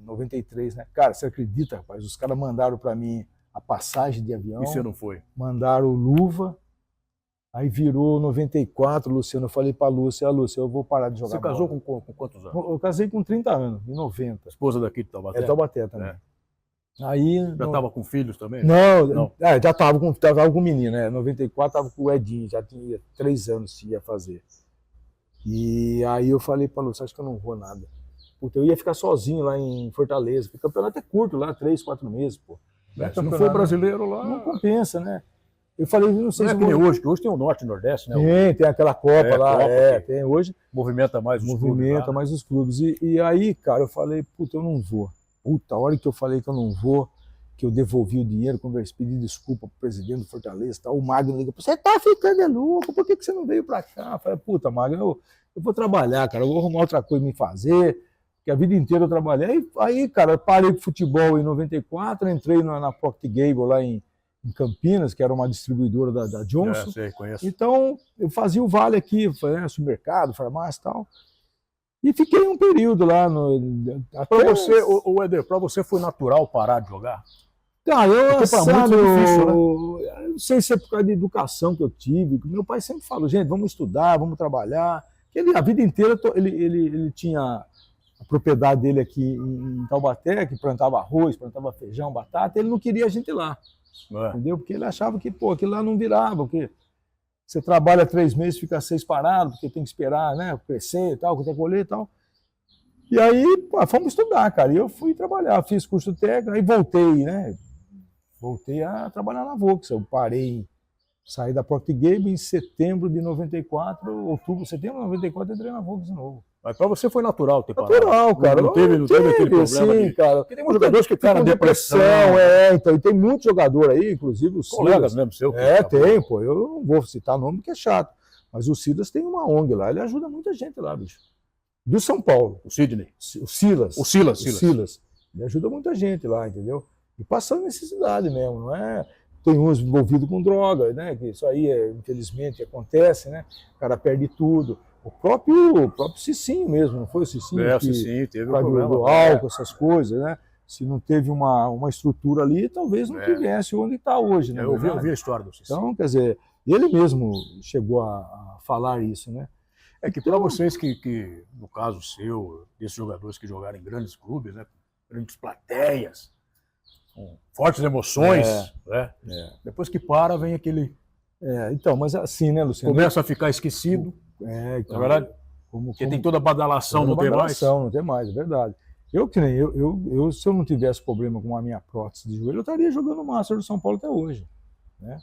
93, né? Cara, você acredita, rapaz? Os caras mandaram para mim a passagem de avião. E você não foi? Mandaram luva. Aí virou 94, Luciano. Eu falei pra Lúcia, Lúcia, eu vou parar de jogar. Você casou com quantos anos? Eu casei com 30 anos, em 90. Esposa daqui de Taubaté? Taubaté também. Aí, já estava com filhos também? Não. Já estava com menino, né? Em 94 estava com o Edinho, já tinha 3 anos que ia fazer. E aí eu falei pra Lúcia, acho que eu não vou nada. Puta, eu ia ficar sozinho lá em Fortaleza, porque o campeonato é curto lá, 3, 4 meses, pô. Se não for brasileiro lá... Não compensa, né? Eu falei, não sei se... Não é que nem hoje, que hoje tem o Norte e o Nordeste, né? Tem aquela Copa lá, tem hoje. Movimenta mais os clubes. Movimenta mais os clubes. E aí, cara, eu falei, puta, eu não vou. Puta, a hora que eu falei que eu não vou, que eu devolvi o dinheiro, pedi desculpa pro presidente do Fortaleza, tal, o Magno liga, você tá ficando louco, por que você não veio pra cá? Eu falei, puta, Magno, eu vou trabalhar, cara, eu vou arrumar outra coisa pra me fazer, porque a vida inteira eu trabalhei. Aí, cara, eu parei com futebol em 94, entrei na Procter Gamble lá em Campinas, que era uma distribuidora da Johnson. Sei, conheço. Então, eu fazia o vale aqui, supermercado, farmácia e tal. E fiquei um período lá. Para você, o Éder, para você foi natural parar de jogar? Cara, eu muito difícil, né? Eu não sei se é por causa da educação que eu tive. Meu pai sempre falou, gente, vamos estudar, vamos trabalhar. A vida inteira ele tinha a propriedade dele aqui em Taubaté, que plantava arroz, plantava feijão, batata, ele não queria a gente lá. Entendeu? Porque ele achava que, pô, aquilo lá não virava, porque você trabalha 3 meses, fica 6 parado, porque tem que esperar, né, crescer e tal, tem que colher e tal. E aí, pô, fomos estudar, cara, e eu fui trabalhar, fiz curso técnico, aí voltei, né, voltei a trabalhar na Volks, eu parei, saí da Procter Gamble em setembro de 94, setembro de 94 entrei na Volks de novo. Mas para você foi natural ter parado? Natural, cara. Não teve aquele problema? Sim, cara. Porque tem muitos jogadores que ficam depressão. Então, e tem muitos jogadores aí, inclusive os colegas mesmo seu. Tem, pô. Eu não vou citar nome porque é chato. Mas o Silas tem uma ONG lá, ele ajuda muita gente lá, bicho. Do São Paulo. O Sidney. O Silas. O Silas. Ele ajuda muita gente lá, entendeu? E passando necessidade mesmo, não é? Tem uns envolvidos com droga, né? Que isso aí, infelizmente, acontece, né? O cara perde tudo. O próprio Cicinho mesmo, não foi o Cicinho? O Cicinho teve um problema do álcool, essas coisas, né? Se não teve uma estrutura ali, talvez não tivesse onde está hoje, né? Eu ouvi a história do Cicinho. Então, quer dizer, ele mesmo chegou a falar isso, né? É que para vocês que, no caso seu, desses jogadores que jogaram em grandes clubes, né? Grandes plateias, com fortes emoções, né? Depois que para, vem aquele... então, mas assim, né, Luciano? Começa a ficar esquecido. Então, é verdade? Porque tem toda a badalação, não tem mais. Não tem mais, é verdade. Se eu não tivesse problema com a minha prótese de joelho, eu estaria jogando o Master do São Paulo até hoje, né?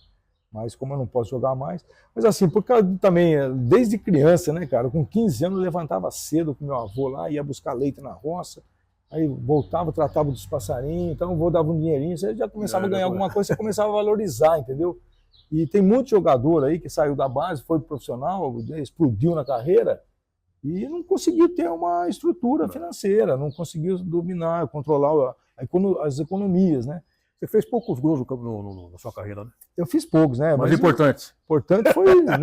Mas como eu não posso jogar mais... Mas assim, por causa também, desde criança, né, cara? Com 15 anos eu levantava cedo com meu avô lá, ia buscar leite na roça, aí voltava, tratava dos passarinhos, então o avô dava um dinheirinho, você já começava a ganhar alguma coisa, você começava a valorizar, entendeu? E tem muito jogador aí que saiu da base, foi profissional, explodiu na carreira e não conseguiu ter uma estrutura financeira, não conseguiu dominar, controlar as economias, né? Você fez poucos gols na sua carreira, né? Eu fiz poucos, né? Mas importantes. Importante foi, né?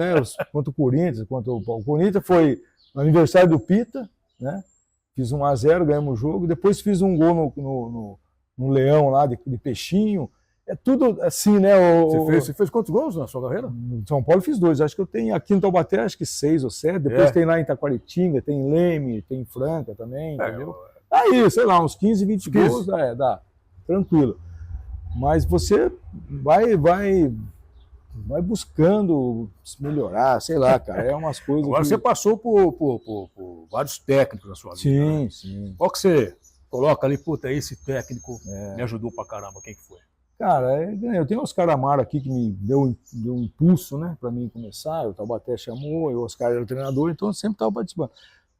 Quanto o Corinthians, quanto o Corinthians foi no aniversário do Pita, né? Fiz 1-0, ganhamos o jogo. Depois fiz um gol no Leão lá de peixinho. É tudo assim, né? Você fez quantos gols na sua carreira? No São Paulo fiz 2. Acho que eu tenho aqui no Taubaté, acho que 6 ou 7. Depois tem lá em Itaquaritinga, tem em Leme, tem em Franca também, entendeu? Aí, sei lá, uns 15, 20 gols dá. Tranquilo. Mas você vai buscando melhorar, sei lá, cara, é umas coisas. Agora você passou por vários técnicos na sua vida. Sim, né? sim. Qual que você coloca ali, puta, esse técnico me ajudou pra caramba, quem que foi? Cara, eu tenho o Oscar Amaro aqui que me deu um impulso, né, pra mim começar, o Taubaté chamou, o Oscar era o treinador, então eu sempre estava participando.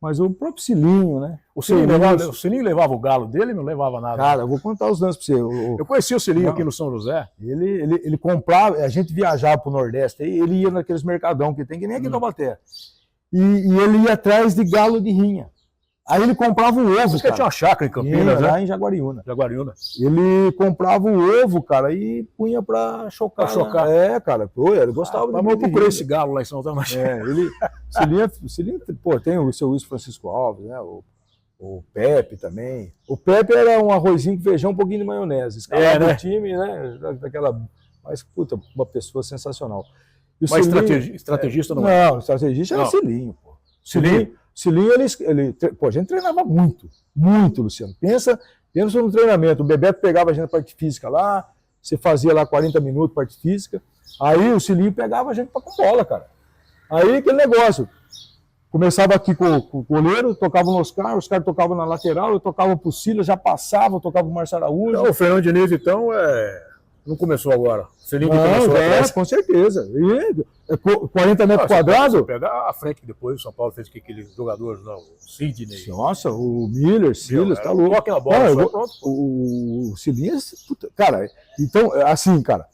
Mas o próprio Cilinho, né? O Cilinho levava o galo dele, não levava nada. Cara, eu vou contar os lances pra você. Eu conheci o Cilinho aqui no São José. Ele comprava, a gente viajava pro Nordeste, aí ele ia naqueles mercadão que tem, que nem aqui em Taubaté. E ele ia atrás de galo de rinha. Aí ele comprava o ovo, Você tinha uma chácara em Campinas, lá em Jaguariúna. Ele comprava o ovo, cara, e punha pra chocar. Cara. Pô, ele gostava de... Mas eu procurei esse galo lá em São José. Cilinho, pô, tem o seu Luiz Francisco Alves, né? O Pepe também. O Pepe era um arrozinho com feijão, um pouquinho de maionese. Escalava o time, né? Mas, puta, uma pessoa sensacional. Mas estrategista não é? Não, estrategista era o Cilinho, pô. Cilinho, pô, a gente treinava muito, Luciano. Pensa no treinamento. O Bebeto pegava a gente na parte física lá, você fazia lá 40 minutos parte física, aí o Cilinho pegava a gente com bola, cara. Aí aquele negócio. Começava aqui com o goleiro, tocava no Oscar, os caras tocavam na lateral, eu tocava pro Silas, já passava, eu tocava pro Marcio Araújo. Então, o Fernando Diniz, então, não começou agora. Cilinho começou com certeza. 40 metros quadrados. Pegar a frente que depois o São Paulo fez com aqueles jogadores lá, o Sidney. Nossa, o Miller, Silas, tá louco. Toque na bola, pronto. O Silinho, cara, então, assim, cara,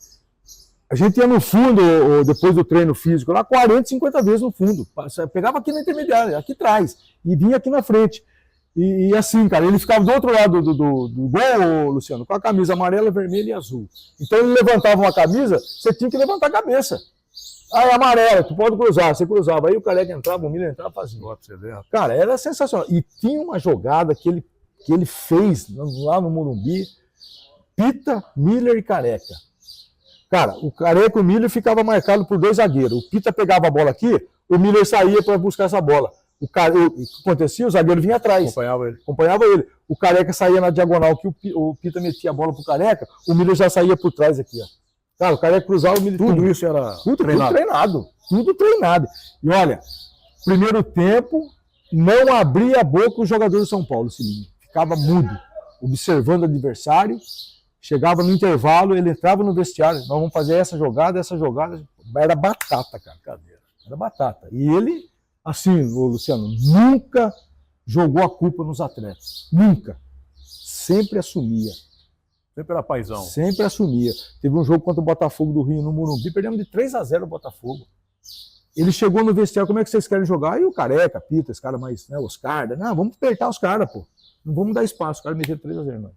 a gente ia no fundo, depois do treino físico, lá 40, 50 vezes no fundo. Pegava aqui na intermediária, aqui atrás, e vinha aqui na frente. E assim, cara, ele ficava do outro lado do gol, Luciano, com a camisa amarela, vermelha e azul. Então ele levantava uma camisa, você tinha que levantar a cabeça. Aí amarela, tu pode cruzar, você cruzava. Aí o Careca entrava, o Miller entrava, fazia. Cara, era sensacional. E tinha uma jogada que ele fez lá no Morumbi, Pita, Miller e Careca. Cara, o Careca e o Miller ficavam marcados por 2 zagueiros. O Pita pegava a bola aqui, o Miller saía para buscar essa bola. O que acontecia? O zagueiro vinha atrás. Acompanhava ele. O Careca saía na diagonal, que o Pita metia a bola pro Careca, o Miller já saía por trás aqui, ó. Cara, o Careca cruzava o Miller. Tudo isso era treinado. Tudo treinado. E olha, primeiro tempo, não abria a boca o jogador do São Paulo, Cilinho. Ficava mudo, observando o adversário. Chegava no intervalo, ele entrava no vestiário. Nós vamos fazer essa jogada. Era batata, cara. Era batata. E ele, assim, Luciano, nunca jogou a culpa nos atletas. Nunca. Sempre assumia. Sempre era paizão. Sempre assumia. Teve um jogo contra o Botafogo do Rio no Morumbi, perdemos de 3-0 o Botafogo. Ele chegou no vestiário, como é que vocês querem jogar? E o Careca, Pita, esse cara mais, né, Oscar, não, vamos apertar os caras, pô. Não vamos dar espaço, os caras meteram 3-0, não.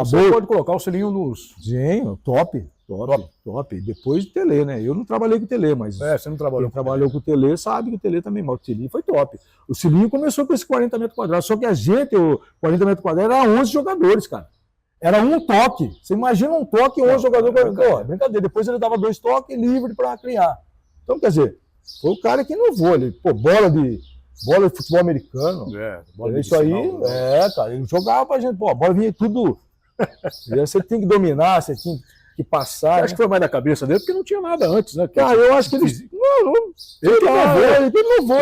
Você pode colocar o Cilinho nos... Sim, top. Depois do Tele, né? Eu não trabalhei com o Tele, mas... você não trabalhou. Quem trabalhou com o Tele sabe que o Tele também, mas o Cilinho foi top. O Cilinho começou com esses 40 metros quadrados, só que a gente, o 40 metros quadrados, era 11 jogadores, cara. Era um toque. Você imagina um toque e 11 jogadores. Brincadeira. Depois ele dava 2 toques livre para criar. Então, quer dizer, foi o cara que inovou. Ele, bola de futebol americano. Isso aí, cara. Ele jogava pra gente. A bola vinha tudo. Você tem que dominar, você tinha que passar. Acho que foi mais da cabeça dele, porque não tinha nada antes, né? Cara, eu acho que ele. Ele que inovou.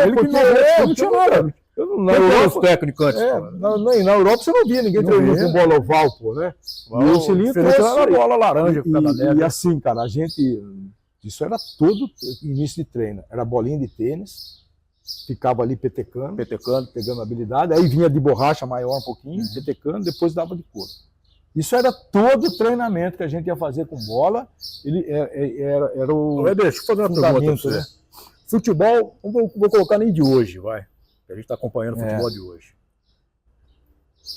Não tinha nada. Na Quem era os Europa, técnicos antes? na Europa você não via ninguém Não treinando via. com bola oval, pô, né? E o Cilinho Felipe trouxe era bola laranja, por causa da e neve. assim, cara, a gente... Isso era todo início de treino. Era bolinha de tênis, ficava ali petecando, pegando habilidade, aí vinha de borracha maior um pouquinho, petecando, depois dava de couro. Isso era todo o treinamento que a gente ia fazer com bola. Ele era o Deixa eu fazer uma pergunta pra você. né? Futebol, vou colocar nem de hoje, vai. A gente está acompanhando o futebol de hoje.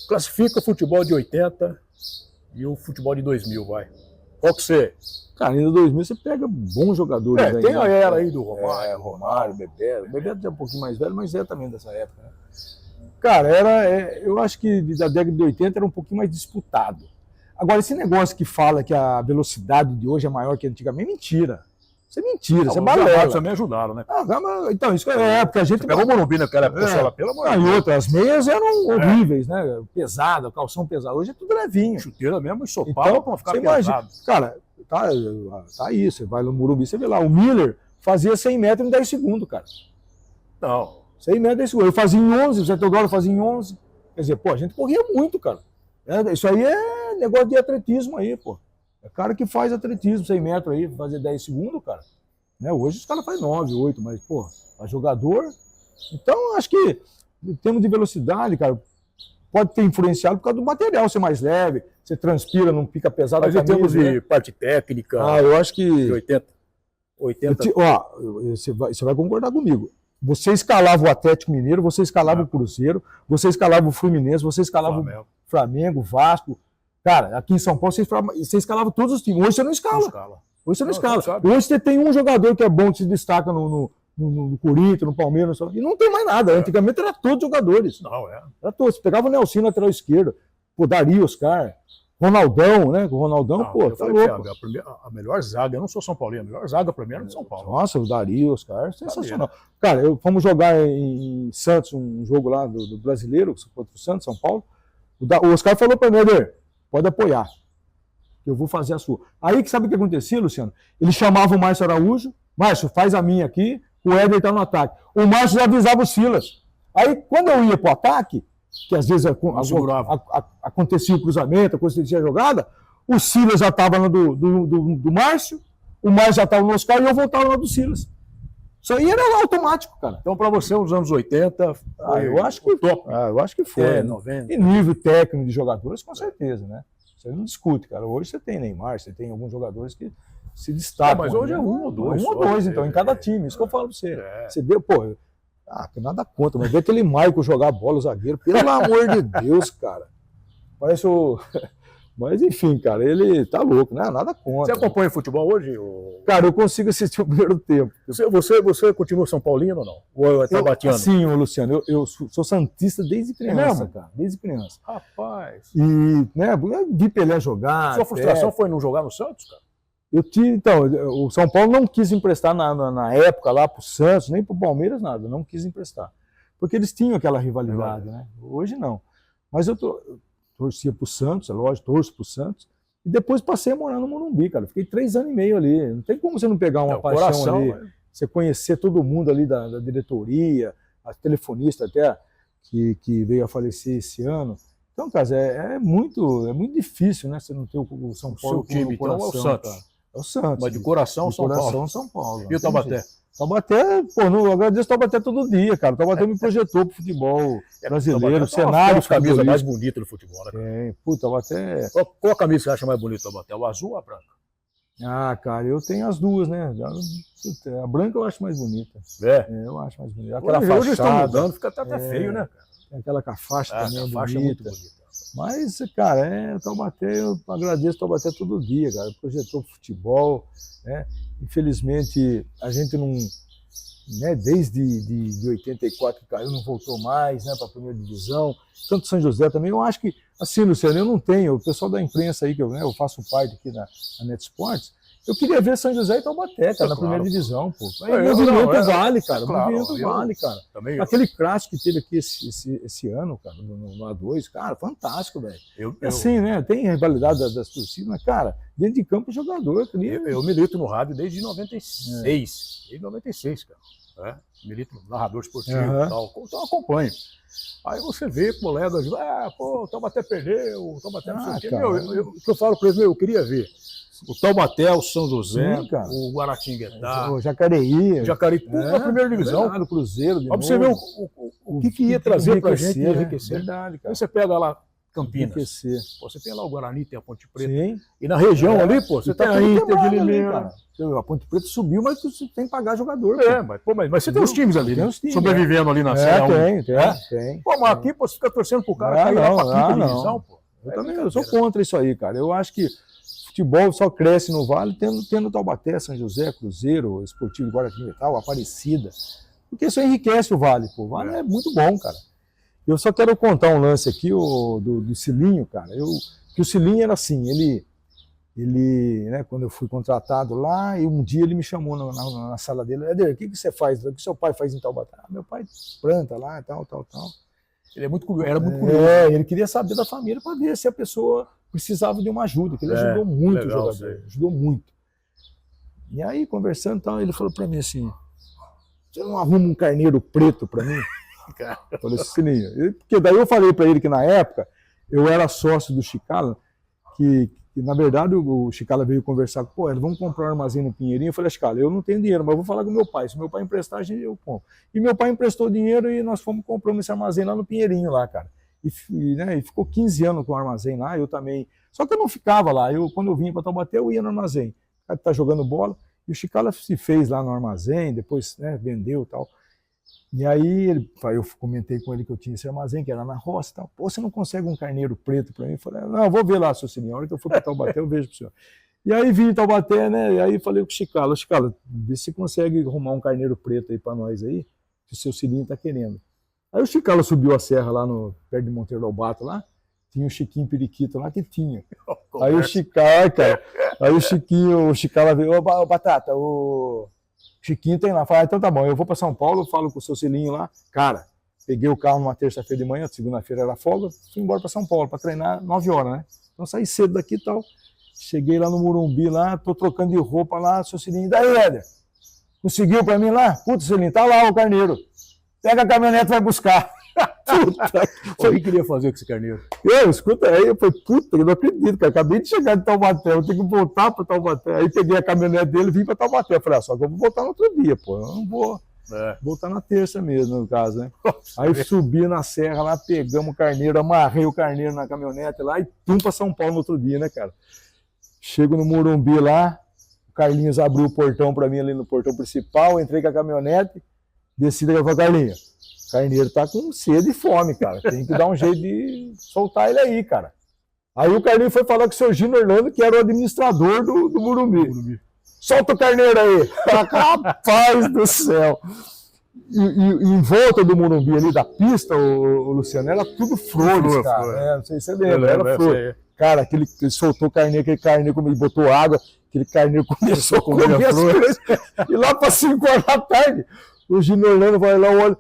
Classifica o futebol de 80 e o futebol de 2000, vai. Qual que você... Cara, ainda 2000 você pega bons jogadores. Aí, tem a né? era aí do Romário. Romário, Bebeto. Bebeto é um pouquinho mais velho, mas é também dessa época. Né? Cara, eu acho que da década de 80 era um pouquinho mais disputado. Agora, esse negócio que fala que a velocidade de hoje é maior que antigamente, é mentira. Isso é mentira, isso é balela. Os também ajudaram, né? Então, isso é porque a gente... Pegou o Morumbi naquela época, pelo amor de Deus. E outra, as meias eram horríveis, né? Pesado, calção pesado. Hoje é tudo levinho. Chuteira mesmo, ensopava Então, pra ficar você pesado. imagina, cara, tá aí, você vai no Morumbi, você vê lá, o Miller fazia 100 metros em 10 segundos, cara. Não. 100 metros em 10 segundos. Eu fazia em 11, o Zé Teodoro fazia em 11. Quer dizer, pô, a gente corria muito, cara. Isso aí é negócio de atletismo aí, pô. É cara que faz atletismo, 100 metros aí, fazer 10 segundos, cara. Né? Hoje os caras fazem 9, 8, mas, pô, a jogador... Então, acho que, em termos de velocidade, cara, pode ter influenciado por causa do material ser mais leve, você transpira, não fica pesado. Mas em termos de parte técnica... eu acho que... De 80. Você vai concordar comigo. Você escalava o Atlético Mineiro, você escalava o Cruzeiro, você escalava o Fluminense, você escalava o Flamengo, Vasco. Cara, aqui em São Paulo você escalava todos os times. Hoje você não escala. Hoje você não escala. Hoje você tem um jogador que é bom, que se destaca no Corinthians, no Palmeiras, e não tem mais nada. Antigamente era todos jogadores. Era todos. Você pegava o Nelson, lateral esquerdo, pô, Dario, Oscar, Ronaldão, né? O Ronaldão, pô, tá louco. A melhor zaga, eu não sou São Paulino, a melhor zaga pra mim era de São Paulo. Nossa, o Dario, Oscar, sensacional. Cara, fomos jogar em Santos, um jogo lá do Brasileiro, contra o Santos, São Paulo. O Oscar falou pra mim, Eder, pode apoiar. Eu vou fazer a sua. Aí, sabe o que acontecia, Luciano? Ele chamava o Márcio Araújo, Márcio, faz a minha aqui, o Éder tá no ataque. O Márcio já avisava o Silas. Aí, quando eu ia pro ataque, que às vezes acontecia o cruzamento, acontecia a jogada, o Silas já estava do Márcio, o Márcio já estava no Oscar e eu voltava no do Silas. Isso aí era automático, cara. Então, para você, os anos 80, eu acho que top. Eu acho que foi. 90. E nível técnico de jogadores, com certeza, né? Você não discute, cara. Hoje você tem Neymar, você tem alguns jogadores que se destacam. Mas hoje é um ou dois. Um ou dois, então, em cada time. Isso que eu falo pra você. Você vê, pô, nada contra, mas vê aquele Maicon jogar bola, o zagueiro, pelo amor de Deus, cara. Parece o... Mas, enfim, cara, ele tá louco, né? Nada contra. Você acompanha futebol hoje? Cara, eu consigo assistir o primeiro tempo. Você continua São Paulino ou não? Ou tá bateando? Sim, Luciano, eu sou santista desde criança, cara. Desde criança. Rapaz. E, né, eu vi Pelé jogar. Sua frustração foi não jogar no Santos, cara? Então, o São Paulo não quis emprestar na época lá pro Santos, nem pro Palmeiras, nada. Não quis emprestar. Porque eles tinham aquela rivalidade, né? Hoje não. Mas eu torcia pro Santos, é lógico, torço pro Santos. E depois passei a morar no Morumbi, cara. Fiquei 3 anos e meio ali. Não tem como você não pegar uma paixão ali. Você conhecer todo mundo ali da diretoria, a telefonista até, que veio a falecer esse ano. Então, cara, é muito difícil, né? Você não ter o São Paulo. O seu time, então, é o Santos. Cara. É o Santos. Mas de coração, São Paulo. São Paulo. E o Taubaté? Taubaté, pô, eu agradeço o Taubaté todo dia, cara. O Taubaté me projetou pro futebol brasileiro, o cenário. A camisa mais bonita do futebol, né? É, puta, Taubaté. Qual a camisa que você acha mais bonita do Taubaté? O azul ou a branca? Ah, cara, eu tenho as duas, né? A branca eu acho mais bonita. Eu acho mais bonita. Aquela fachada. Hoje estão mudando, fica até feio, né, cara? Tem aquela com a faixa também, a faixa é muito bonita. Mas, cara, Taubaté, eu agradeço Taubaté todo dia, cara. Projetou futebol, né? Infelizmente, a gente não, né, desde 84 que caiu, não voltou mais, né, para a primeira divisão. Tanto São José também. Eu acho que, assim, Luciano, eu não tenho, o pessoal da imprensa aí, que eu faço parte aqui na Net Sports, eu queria ver São José e Taubaté, cara, na primeira divisão, pô. O movimento vale, cara. O movimento vale, cara. Aquele clássico que teve aqui esse ano, cara, no A2, cara, fantástico, velho. Assim, né? Tem a rivalidade das torcidas, mas, cara, dentro de campo, jogador. Eu milito no rádio desde 96. Desde 96, cara. né? Milito no narrador esportivo Aham. e tal, então eu acompanho. Aí você vê colegas, pô, o Taubaté perdeu, o Taubaté não sei o quê. cara. O que eu falo para eles, eu queria ver o Taubaté, o São José, Sim, cara. o Guaratinguetá, O Jacareí. o Jacareí, tudo na primeira divisão. Verdade, o Cruzeiro de Pra você ver novo. o que ia trazer pra gente Enriquecer, né? enriquecer. Verdade, cara. Aí você pega lá Campinas, Enriquecer. pô, você tem lá o Guarani, tem a Ponte Preta. Sim. E na região ali, pô, você E tem tá a tudo Inter de quebrado ali, Limeira. cara. A Ponte Preta subiu, mas você tem que pagar jogador. Mas você tem os times ali, Tem né? os times, Sobrevivendo ali na Série 1. Tem. Pô, mas aqui, pô, você fica torcendo pro cara Ah, cair lá não, pra quinta não. divisão, pô. Eu sou contra isso aí, cara. Eu acho que futebol só cresce no Vale tendo Taubaté, São José, Cruzeiro, Esportivo de Guaratinguetá, Aparecida. Porque isso enriquece o Vale, pô. O Vale é muito bom, cara. Eu só quero contar um lance aqui do Cilinho, cara. Que o Cilinho era assim, ele, né, quando eu fui contratado lá, e um dia ele me chamou na sala dele, Éder, o que você faz? O que seu pai faz em Taubaté? Meu pai planta lá, tal. Ele era muito curioso. Ele queria saber da família para ver se a pessoa precisava de uma ajuda, que ele ajudou muito legal, o jogador, ajudou muito. E aí, conversando, tal, ele falou para mim assim, você não arruma um carneiro preto para mim? Eu falei assim, Cilinho. Porque daí eu falei para ele que na época eu era sócio do Chicala, que na verdade o Chicala veio conversar, pô, vamos comprar um armazém no Pinheirinho. Eu falei, Chicala, eu não tenho dinheiro, mas eu vou falar com meu pai. Se meu pai emprestar, eu compro. E meu pai emprestou dinheiro e nós fomos comprando esse armazém lá no Pinheirinho, lá, cara. E ficou 15 anos com o armazém lá, eu também. Só que eu não ficava lá. Quando eu vinha para Taubaté, eu ia no armazém. O cara tá jogando bola. E o Chicala se fez lá no armazém, depois, né, vendeu e tal. E aí eu comentei com ele que eu tinha esse armazém, que era na roça e tal. Pô, você não consegue um carneiro preto para mim? Eu falei, não, eu vou ver lá, seu Cilinho. A hora que eu for para Taubaté, eu vejo para o senhor. E aí vim em Taubaté, né? E aí falei com o Chicala, vê se consegue arrumar um carneiro preto aí para nós aí, que o seu Cilinho tá querendo. Aí o Chicala subiu a serra lá perto de Monteiro Lobato lá, tinha o Chiquinho Periquito lá que tinha. Aí o Chicala, cara, o Chicala veio, ô Batata, o Chiquinho tem lá. Falei, então tá bom, eu vou para São Paulo, falo com o seu Cilinho lá. Cara, peguei o carro numa terça-feira de manhã, segunda-feira era folga, fui embora para São Paulo para treinar 9 horas, né? Então saí cedo daqui e tal. Cheguei lá no Morumbi, lá, tô trocando de roupa lá, seu Cilinho, daí, Éder? Conseguiu para mim lá? Puta, Cilinho, tá lá o carneiro. Pega a caminhonete e vai buscar. Puta, O que queria fazer com esse carneiro? Escuta aí, eu falei, puta, eu não acredito, cara. Acabei de chegar de Taubaté, eu tenho que voltar para Taubaté. Aí peguei a caminhonete dele e vim para Taubaté. Eu falei, só que eu vou voltar no outro dia, pô. Eu não vou voltar na terça mesmo, no caso, né? Aí subi na serra lá, pegamos o carneiro, amarrei o carneiro na caminhonete lá e pum para São Paulo no outro dia, né, cara? Chego no Morumbi lá, o Carlinhos abriu o portão para mim ali no portão principal, entrei com a caminhonete, desci daqui e falei, Carlinhos, o carneiro tá com sede e fome, cara. Tem que dar um jeito de soltar ele aí, cara. Aí o Carlinhos foi falar com o seu Gino Orlando, que era o administrador do Morumbi. Solta o carneiro aí. Rapaz do céu. E em volta do Morumbi ali, da pista, o Luciano, era tudo flores, cara. Não sei se você lembra, era flor. Cara, ele soltou o carneiro, aquele carneiro botou água, aquele carneiro começou a comer as flores. E lá para 5 horas da tarde, o Gino Orlando vai lá, olha,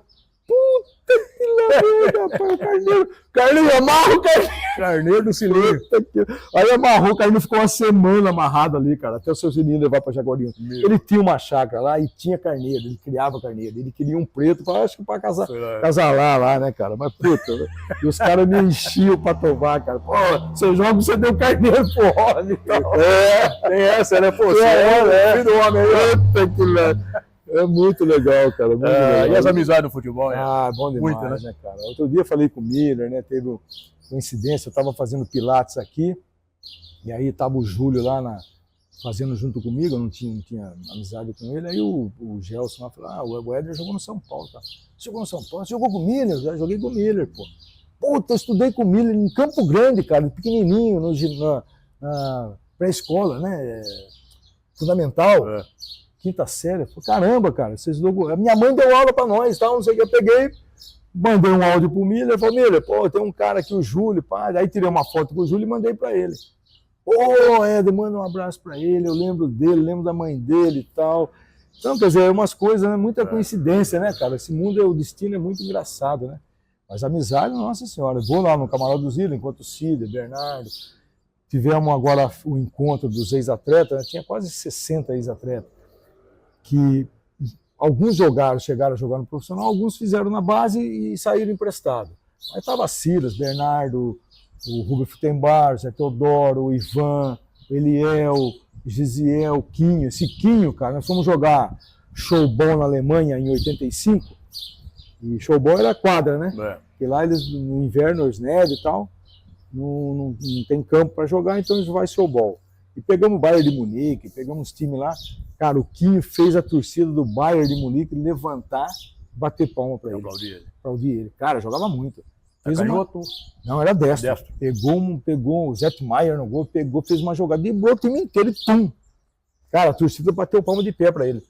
puta que lamenta, rapaz, o carneiro. Carneiro, amarra o carneiro. Carneiro do Cilinho. Aí amarrou, o carneiro ficou uma semana amarrado ali, cara, até o seu Cilinho levar para Jaguariúna. Ele tinha uma chácara lá e tinha carneiro, ele criava carneiro, ele queria um preto, acho que para casalar lá, né, cara, mas puta, né? E os caras me enchiam para tomar, cara, pô, seu jogo você deu carneiro pro homem, então. Tem essa, né, pô, filho do homem aí. Puta que lamenta. É muito legal, cara. Muito legal. E as amizades no futebol, né? Bom demais, muito, né, cara? Outro dia eu falei com o Miller, né? Teve uma coincidência, eu estava fazendo pilates aqui, e aí estava o Júlio lá fazendo junto comigo, eu não tinha amizade com ele, aí o Gelson lá falou, o Éder jogou no São Paulo, tá? Você jogou no São Paulo? Você jogou com o Miller? Eu já joguei com o Miller, pô. Puta, eu estudei com o Miller em Campo Grande, cara, pequenininho, na pré-escola, né? Fundamental. Quinta série, falei, caramba, cara, a minha mãe deu aula para nós, tal, não sei o que, eu peguei, mandei um áudio pro Miller, falei, Miller, pô, tem um cara aqui, o Júlio, pá, aí tirei uma foto com o Júlio e mandei para ele. Ô, Éder, manda um abraço para ele, eu lembro dele, lembro da mãe dele e tal. Então, quer dizer, umas coisas, né, muita coincidência, né, cara, esse mundo, o destino é muito engraçado, né, mas a amizade, nossa senhora, eu vou lá no Camarote do Zila, enquanto o Cida, Bernardo, tivemos agora o encontro dos ex-atletas, né, tinha quase 60 ex-atletas, que Alguns chegaram a jogar no profissional, alguns fizeram na base e saíram emprestados. Aí estava Silas, Bernardo, o Rubem Futembar, Zé Teodoro, o Ivan, o Eliel, o Gisiel, o Quinho. Esse Quinho, cara, nós fomos jogar showball na Alemanha em 85, e showball era quadra, né? Porque lá eles, no inverno, eles neve e tal, não tem campo para jogar, então eles vão showball. E pegamos o Bayern de Munique, pegamos os times lá. Cara, o Quinho fez a torcida do Bayern de Munique levantar, bater palma para ele. Aplaudir ele. Cara, jogava muito. Fez Não, era destro. Pegou o Zé Maier no gol, fez uma jogada, driblou o time inteiro e tum. Cara, a torcida bateu palma de pé para ele.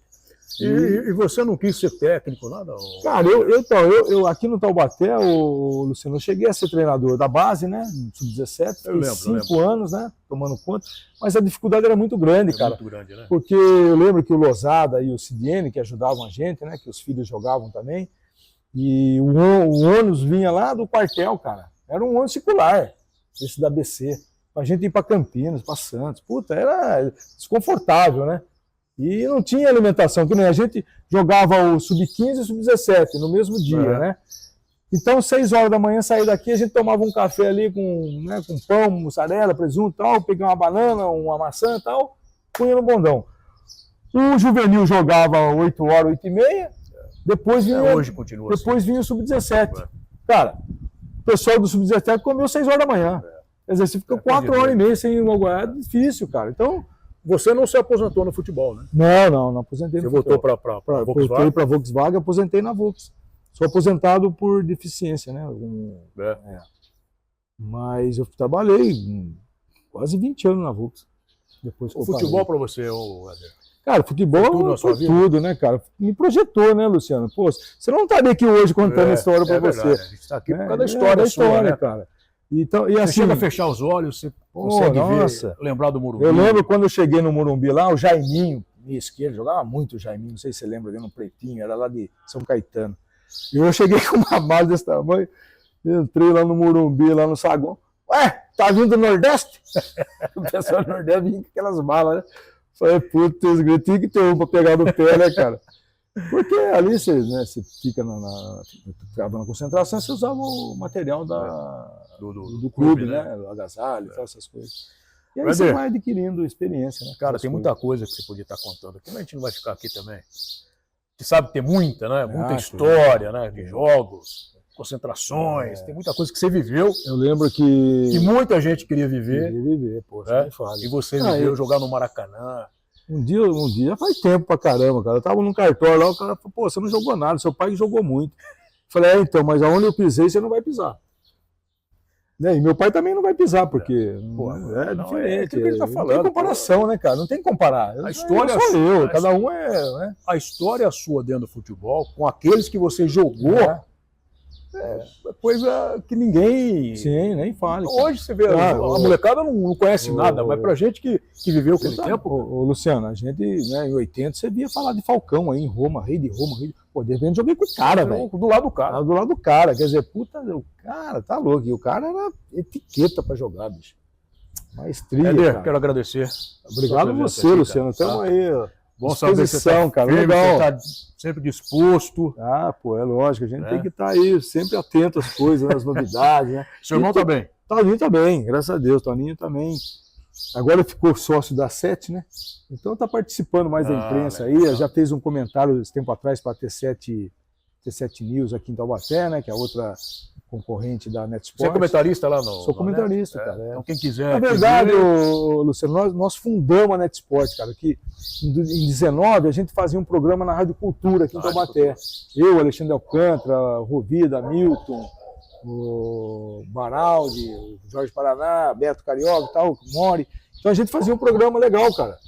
E você não quis ser técnico, nada? Cara, eu aqui no Taubaté, Luciano, eu cheguei a ser treinador da base, né? Sub-17, fiquei 5 anos, né? Tomando conta. Mas a dificuldade era muito grande, cara. Muito grande, né? Porque eu lembro que o Losada e o Cidiene, que ajudavam a gente, né? Que os filhos jogavam também. E o ônibus vinha lá do quartel, cara. Era um ônibus circular, esse da BC. Pra gente ir pra Campinas, pra Santos. Puta, era desconfortável, né? E não tinha alimentação, que nem a gente jogava o sub-15 e o sub-17 no mesmo dia, né? Então, 6 horas da manhã, sair daqui, a gente tomava um café ali com pão, mussarela, presunto e tal, peguei uma banana, uma maçã e tal, punha no bondão. O juvenil jogava 8 horas, 8 e meia, depois vinha o sub-17. Cara, o pessoal do sub-17 comeu 6 horas da manhã. Quer dizer, você fica 4 horas e meia sem uma goiada, é difícil, cara. Então... Você não se aposentou no futebol, né? Não aposentei no futebol. Você voltou para Volkswagen? Voltei para a Volkswagen, aposentei na Volks. Sou aposentado por deficiência, né? Mas eu trabalhei quase 20 anos na Volks. Depois o futebol para você, Éder? Cara, futebol foi tudo, né, cara? Me projetou, né, Luciano? Pô, você não estaria aqui hoje contando a história para você. A gente está aqui por causa da história sua, né, cara? Então, e assim, você chega a fechar os olhos, você consegue lembrar do Morumbi. Eu lembro quando eu cheguei no Morumbi lá, o Jaiminho, minha esquerda, jogava muito o Jaiminho, não sei se você lembra dele, no Pretinho, era lá de São Caetano. E eu cheguei com uma mala desse tamanho, entrei lá no Morumbi, lá no saguão. Ué, tá vindo do Nordeste? O pessoal do Nordeste vinha com aquelas malas, né? Falei, putz, tinha que ter um pra pegar no pé, né, cara? Porque ali você fica na concentração, você usava o material do clube, né? O agasalho, essas coisas. E aí você vai adquirindo experiência, né? Cara, tem muita coisa que você podia estar contando aqui, mas a gente não vai ficar aqui também. Você sabe que tem muita, né? Muita história, né? De jogos, concentrações, tem muita coisa que você viveu. Eu lembro que muita gente queria viver. Poxa, e você viveu jogar no Maracanã. Um dia faz tempo pra caramba, cara. Eu tava num cartório lá, o cara falou, pô, você não jogou nada, seu pai jogou muito. Eu falei, então, mas aonde eu pisei, você não vai pisar. Né? E meu pai também não vai pisar, porque é diferente. É aquilo que ele tá falando. Não tem comparação, né, cara? Não tem que comparar. A história sou eu, cada um é... Né? A história sua dentro do futebol, com aqueles que você jogou, é coisa que ninguém... Sim, nem fale. Hoje você vê, a molecada não conhece nada, mas pra gente que viveu aquele tempo... Luciano, a gente, né, em 80, você via falar de Falcão aí em Roma, rei de Roma, Pô, de repente joguei com o cara, velho. Do lado do cara. Do lado do cara. Quer dizer, puta, o cara tá louco. E o cara era etiqueta pra jogar, bicho. Maestria, Éder, quero agradecer. Obrigado a você, Luciano. Estamos aí, bom saber que você tá cara. Firme, Legal. você tá sempre disposto. Pô, é lógico. A gente tem que estar aí sempre atento às coisas, às novidades, né? Seu irmão tá bem? Toninho tá bem, graças a Deus. Toninho também. Agora ficou sócio da SET, né? Então tá participando mais da imprensa aí. Já fez um comentário esse tempo atrás para a T7 News aqui em Taubaté, né? Que é a outra concorrente da NetSport. Você é comentarista lá no... Sou comentarista, cara. Então quem quiser... Na verdade, Luciano, nós fundamos a NetSport, cara, que em 19 a gente fazia um programa na Rádio Cultura aqui em Taubaté. Eu, Alexandre Alcântara, o Rovida, Milton, o Baraldi, o Jorge Paraná, Beto Carioca e tal, o Mori. Então a gente fazia um programa legal, cara.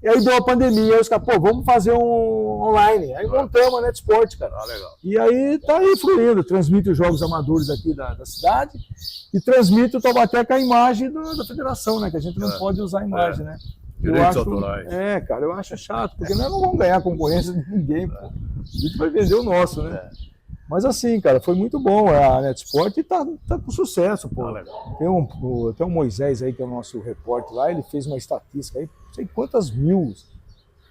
E aí deu a pandemia, aí os caras, pô, vamos fazer um online. Aí montamos a NetSport, cara. Legal. E aí tá aí fluindo, transmite os jogos amadores aqui da cidade e transmite o Taubaté com a imagem da federação, né? Que a gente não pode usar a imagem, né? Direitos autorais. Cara, eu acho chato, porque nós não vamos ganhar concorrência de ninguém, pô. A gente vai vender o nosso, né? Mas assim, cara, foi muito bom a NetSport e tá com sucesso, pô. Tem um Moisés aí, que é o nosso repórter lá, ele fez uma estatística aí, não sei quantas mil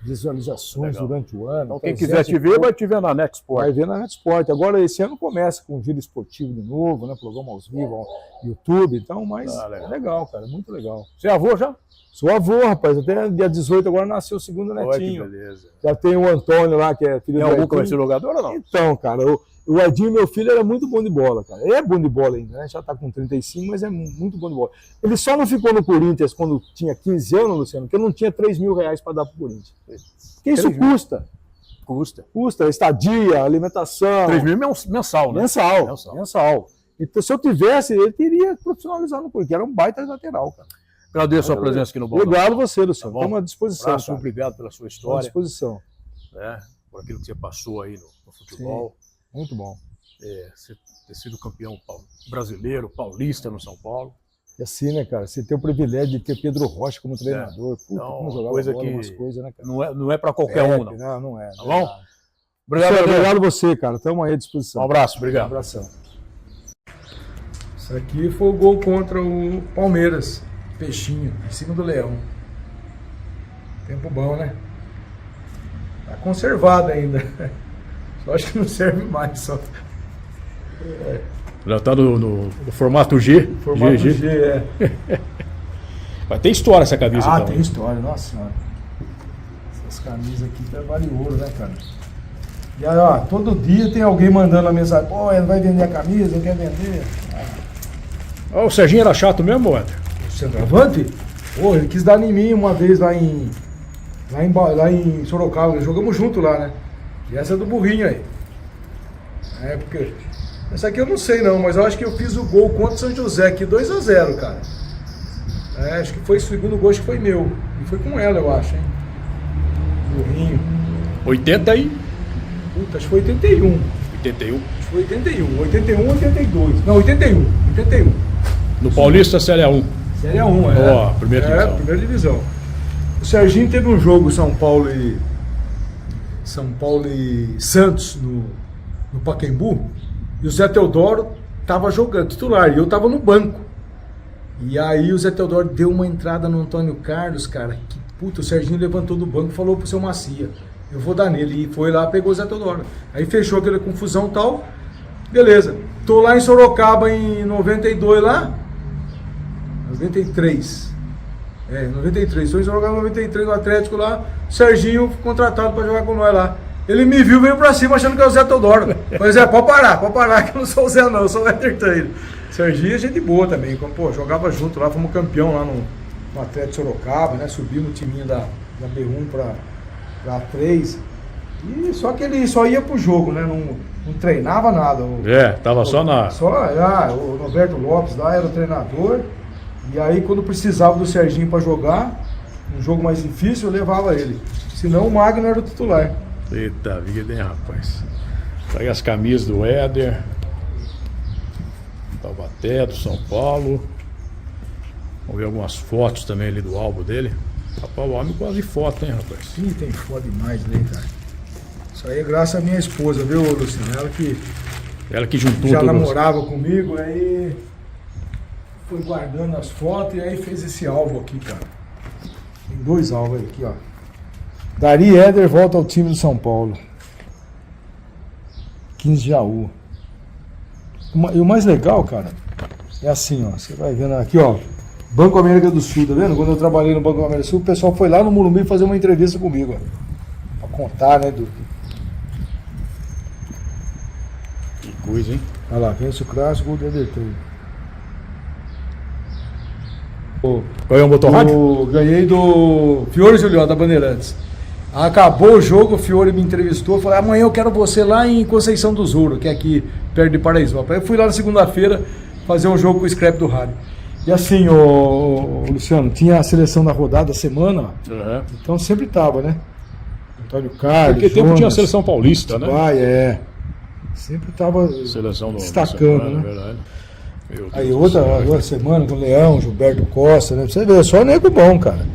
visualizações Legal. durante o ano. Então, quem quiser te ver, vai te ver na Net Sport. Vai ver na Net Sport. Agora, esse ano começa com um giro esportivo de novo, né? Programa aos vivos, YouTube. Então, mas legal. é legal, cara. Muito legal. Você é avô já? Sou avô, rapaz. Até dia 18 agora nasceu o segundo Olha que netinho. beleza. Já tem o Antônio lá, que é filho Tem do algum que vai Edinho. ser jogador ou não? Então, cara, o Edinho, meu filho, era muito bom de bola, cara. Ele é bom de bola ainda, né? Já tá com 35, mas é muito bom de bola. Ele só não ficou no Corinthians quando tinha 15 anos, Luciano, porque eu não tinha 3 mil reais para dar pro Corinthians. Porque isso 3 mil. custa. Custa. Custa estadia, alimentação. 3 mil mensal, né? Mensal. Então, se eu tivesse, ele teria profissionalizado no Corinthians. Era um baita lateral, cara. Agradeço a sua presença aqui no Bola. Obrigado você, Luciano. Tá bom? Estamos à disposição. Abraço, Cara. obrigado pela sua Estou à história, disposição. né? Por aquilo que você passou aí no futebol. Muito bom. Você ter sido campeão brasileiro, paulista no São Paulo. E assim, né, cara? Você tem o privilégio de ter Pedro Rocha como treinador. Puta, Então, como jogava coisa bola, que umas coisas, né, cara? Não é para qualquer um, não. Não é. Tá bom? Obrigado, Obrigado, Adriano. obrigado você, cara. Estamos aí à disposição. Um abraço, Um obrigado. abração. Isso aqui foi o gol contra o Palmeiras. Peixinho, em cima do Leão. Tempo bom, né? Tá conservado ainda. Só acho que não serve mais. Só. Já tá no formato G. Formato G. G, é. Vai ter história essa camisa, então. Tem história, nossa senhora. Essas camisas aqui valem ouro, né, cara? E aí, ó, todo dia tem alguém mandando a mensagem: pô, ele vai vender a camisa, quer vender? Ó, o Serginho era chato mesmo, Wander? Centroavante? Pô, ele quis dar em mim uma vez lá em Sorocaba. Jogamos junto lá, né? E essa é do burrinho aí. É, porque. Essa aqui eu não sei não, mas eu acho que eu fiz o gol contra o São José aqui, 2-0, cara. É, acho que foi o segundo gol, acho que foi meu. E foi com ela, eu acho, hein? Burrinho. 80 aí? Puta, acho que foi 81. 81. Acho que foi 81. 81, 82. Não, 81. 81. No Paulista, Série A1. Série A1, é. Ó, primeira divisão. É, primeira divisão. O Serginho teve um jogo São Paulo e Santos no Pacaembu, e o Zé Teodoro tava jogando titular e eu tava no banco. E aí o Zé Teodoro deu uma entrada no Antônio Carlos, cara, que puta, o Serginho levantou do banco e falou pro seu Macia: eu vou dar nele. E foi lá, pegou o Zé Teodoro. Aí fechou aquela confusão e tal. Beleza. Tô lá em Sorocaba em 92 lá. 93. 93. Tô em Sorocaba em 93 no Atlético lá. Serginho contratado pra jogar com nós lá. Ele me viu, veio pra cima achando que é o Zé Teodoro. Mas pode parar, que eu não sou o Zé não, eu sou o Éder Taylor. Serginho é gente boa também. Pô, jogava junto lá, fomos campeão lá no Atlético de Sorocaba, né? Subimos o timinho da B1 pra A3. E só que ele só ia pro jogo, né? Não treinava nada. Tava só na... O Roberto Lopes lá era o treinador. E aí quando precisava do Serginho pra jogar, um jogo mais difícil, eu levava ele. Senão o Magno era o titular. Eita vida, hein, rapaz. Tá aí as camisas do Éder. Taubaté, do São Paulo. Vamos ver algumas fotos também ali do álbum dele. Rapaz, o homem quase foto, hein, rapaz. Ih, tem foto demais ali, cara. Isso aí é graças à minha esposa, viu, Luciano? Ela que juntou já todos. namorava comigo, aí foi guardando as fotos e aí fez esse álbum aqui, cara. Tem 2 álbuns aqui, ó. Dari Éder volta ao time do São Paulo. 15 de Jaú. E o mais legal, cara, é assim, ó. Você vai vendo aqui, ó. Banco América do Sul, tá vendo? Quando eu trabalhei no Banco América do Sul, o pessoal foi lá no Morumbi fazer uma entrevista comigo, ó. Pra contar, né, Que coisa, hein? Olha lá, vence o clássico, gol do Ederton. Qual é o motor rádio? Ganhei do Fiore Julião, da Bandeirantes. Acabou o jogo, o Fiore me entrevistou, falou: amanhã eu quero você lá em Conceição do Zuro, que é aqui perto de Paraíso. Eu fui lá na segunda-feira fazer um jogo com o scrap do rádio. E assim, o Luciano, tinha a seleção da rodada semana, então sempre tava, né? Antônio Carlos, Porque tempo tinha a seleção paulista, né? Sempre tava Seleção do destacando, semana, né? Verdade. Meu Deus Aí do outra céu. semana com o Leão, Gilberto Costa, né? Pra você ver, só nego bom, cara.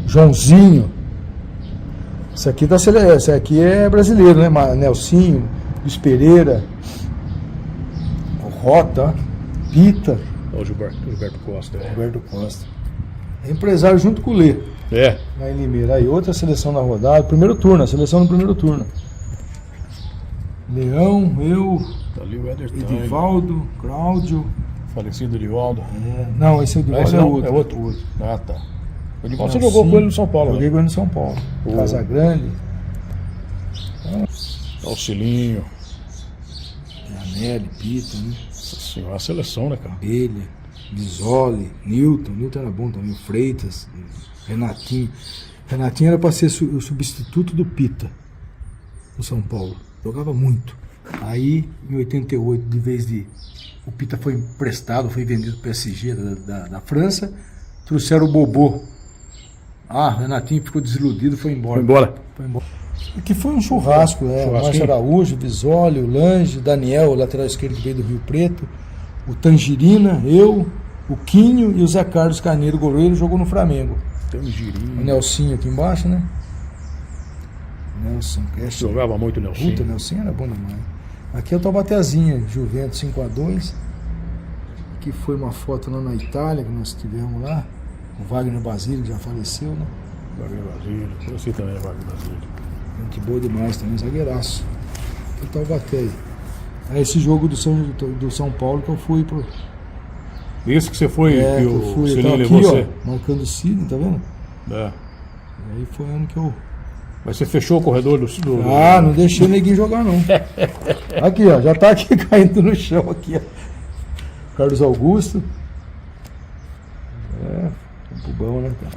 Joãozinho. Esse aqui é brasileiro, né? Nelsinho, Luiz Pereira, o Rota, Pita, Ó, o Gilberto Costa. Roberto Costa. É empresário junto com o Lê. É. Lá em Limeira. Aí outra seleção na rodada, primeiro turno, a seleção no primeiro turno. Leão, eu, Tá ali o Ederson. Edivaldo, Cláudio. Falecido Edivaldo. Não, esse Edivaldo Esse é não, outro. é outro. Ah, tá. O Edivaldo você Nelsinho. jogou com ele no São Paulo, Joguei né? com ele no São Paulo. Oh. Casagrande, Auxilinho. Anelli, Pita, né? Nossa senhora, a seleção, né, cara? Ele, Bisoli, Newton era bom também, o Freitas, Renatinho. Renatinho era para ser o substituto do Pita no São Paulo. Jogava muito. Aí, em 88, de vez de. O Pita foi emprestado, foi vendido para o PSG da França, trouxeram o Bobô. Ah, Renatinho ficou desiludido, foi embora. Foi embora. Que foi um churrasco, né? Márcio Araújo, Bisoli, o Lange, Daniel, o lateral esquerdo que veio do Rio Preto, o Tangerina, eu, o Quinho e o Zé Carlos Carneiro, goleiro, jogou no Flamengo. Tangerina. O Nelsinho aqui embaixo, né? Nelson, Jogava muito o Nelson. Puta, Nelson era bom demais. Aqui é o Taubatezinha, Juventus 5-2. Aqui foi uma foto lá na Itália que nós tivemos lá. O Wagner Basílio, que já faleceu, né? Wagner Basílio. Eu sei também, Wagner Basílio. Gente boa demais também, zagueiraço. Aqui tá o Taubaté aí. É esse jogo do São Paulo que eu fui pro. Esse que você foi, que eu o fui, Celino aqui, levou você? ó, marcando o Sidney, tá vendo? É. E aí foi o ano que eu. Mas você fechou o corredor do... Ah, não deixei ninguém jogar não. Aqui, ó, já tá aqui caindo no chão aqui, ó. Carlos Augusto. Tempo bom, né, cara?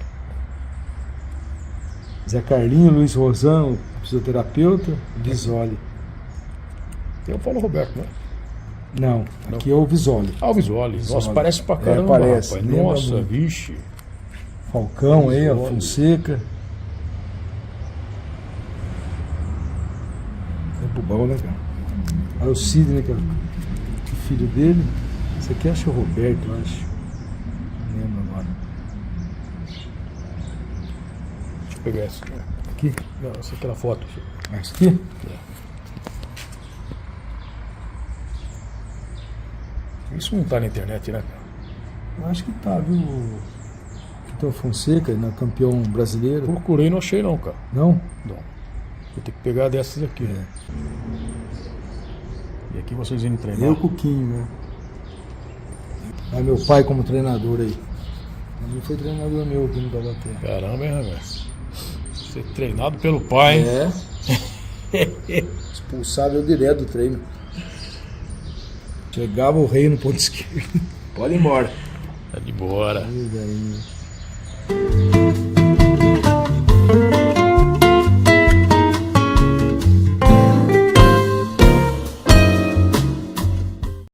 Zé Carlinho, Luiz Rosão, fisioterapeuta, Visoli. Tem o Paulo Roberto, né? Não, aqui é o Visoli. Ah, o Visoli. Nossa, parece pra caramba, parece. rapaz. Lembra Nossa, muito. vixe. Falcão aí, ó, Visoli. Fonseca. Tempo bom, né, cara? Aí o Sidney, que é o filho dele. Esse aqui acho que é o Roberto, eu acho. Não lembro agora. Deixa eu pegar essa. Aqui? Não, essa é aquela foto. Esse aqui? Isso não tá na internet, né, cara? Eu acho que tá, viu? Aqui tem o Fonseca, né, campeão brasileiro. Procurei e não achei não, cara. Não? Não. Vou ter que pegar dessas aqui. né? E aqui vocês indo treinar. Eu, Cuquinho, né? Aí meu pai como treinador aí. Também foi treinador meu aqui no Taubaté. Caramba, hein, rapaz? Ser treinado pelo pai. É. Expulsava eu direto do treino. Chegava o rei no ponto esquerdo. Pode ir embora. Tá de embora. Aí,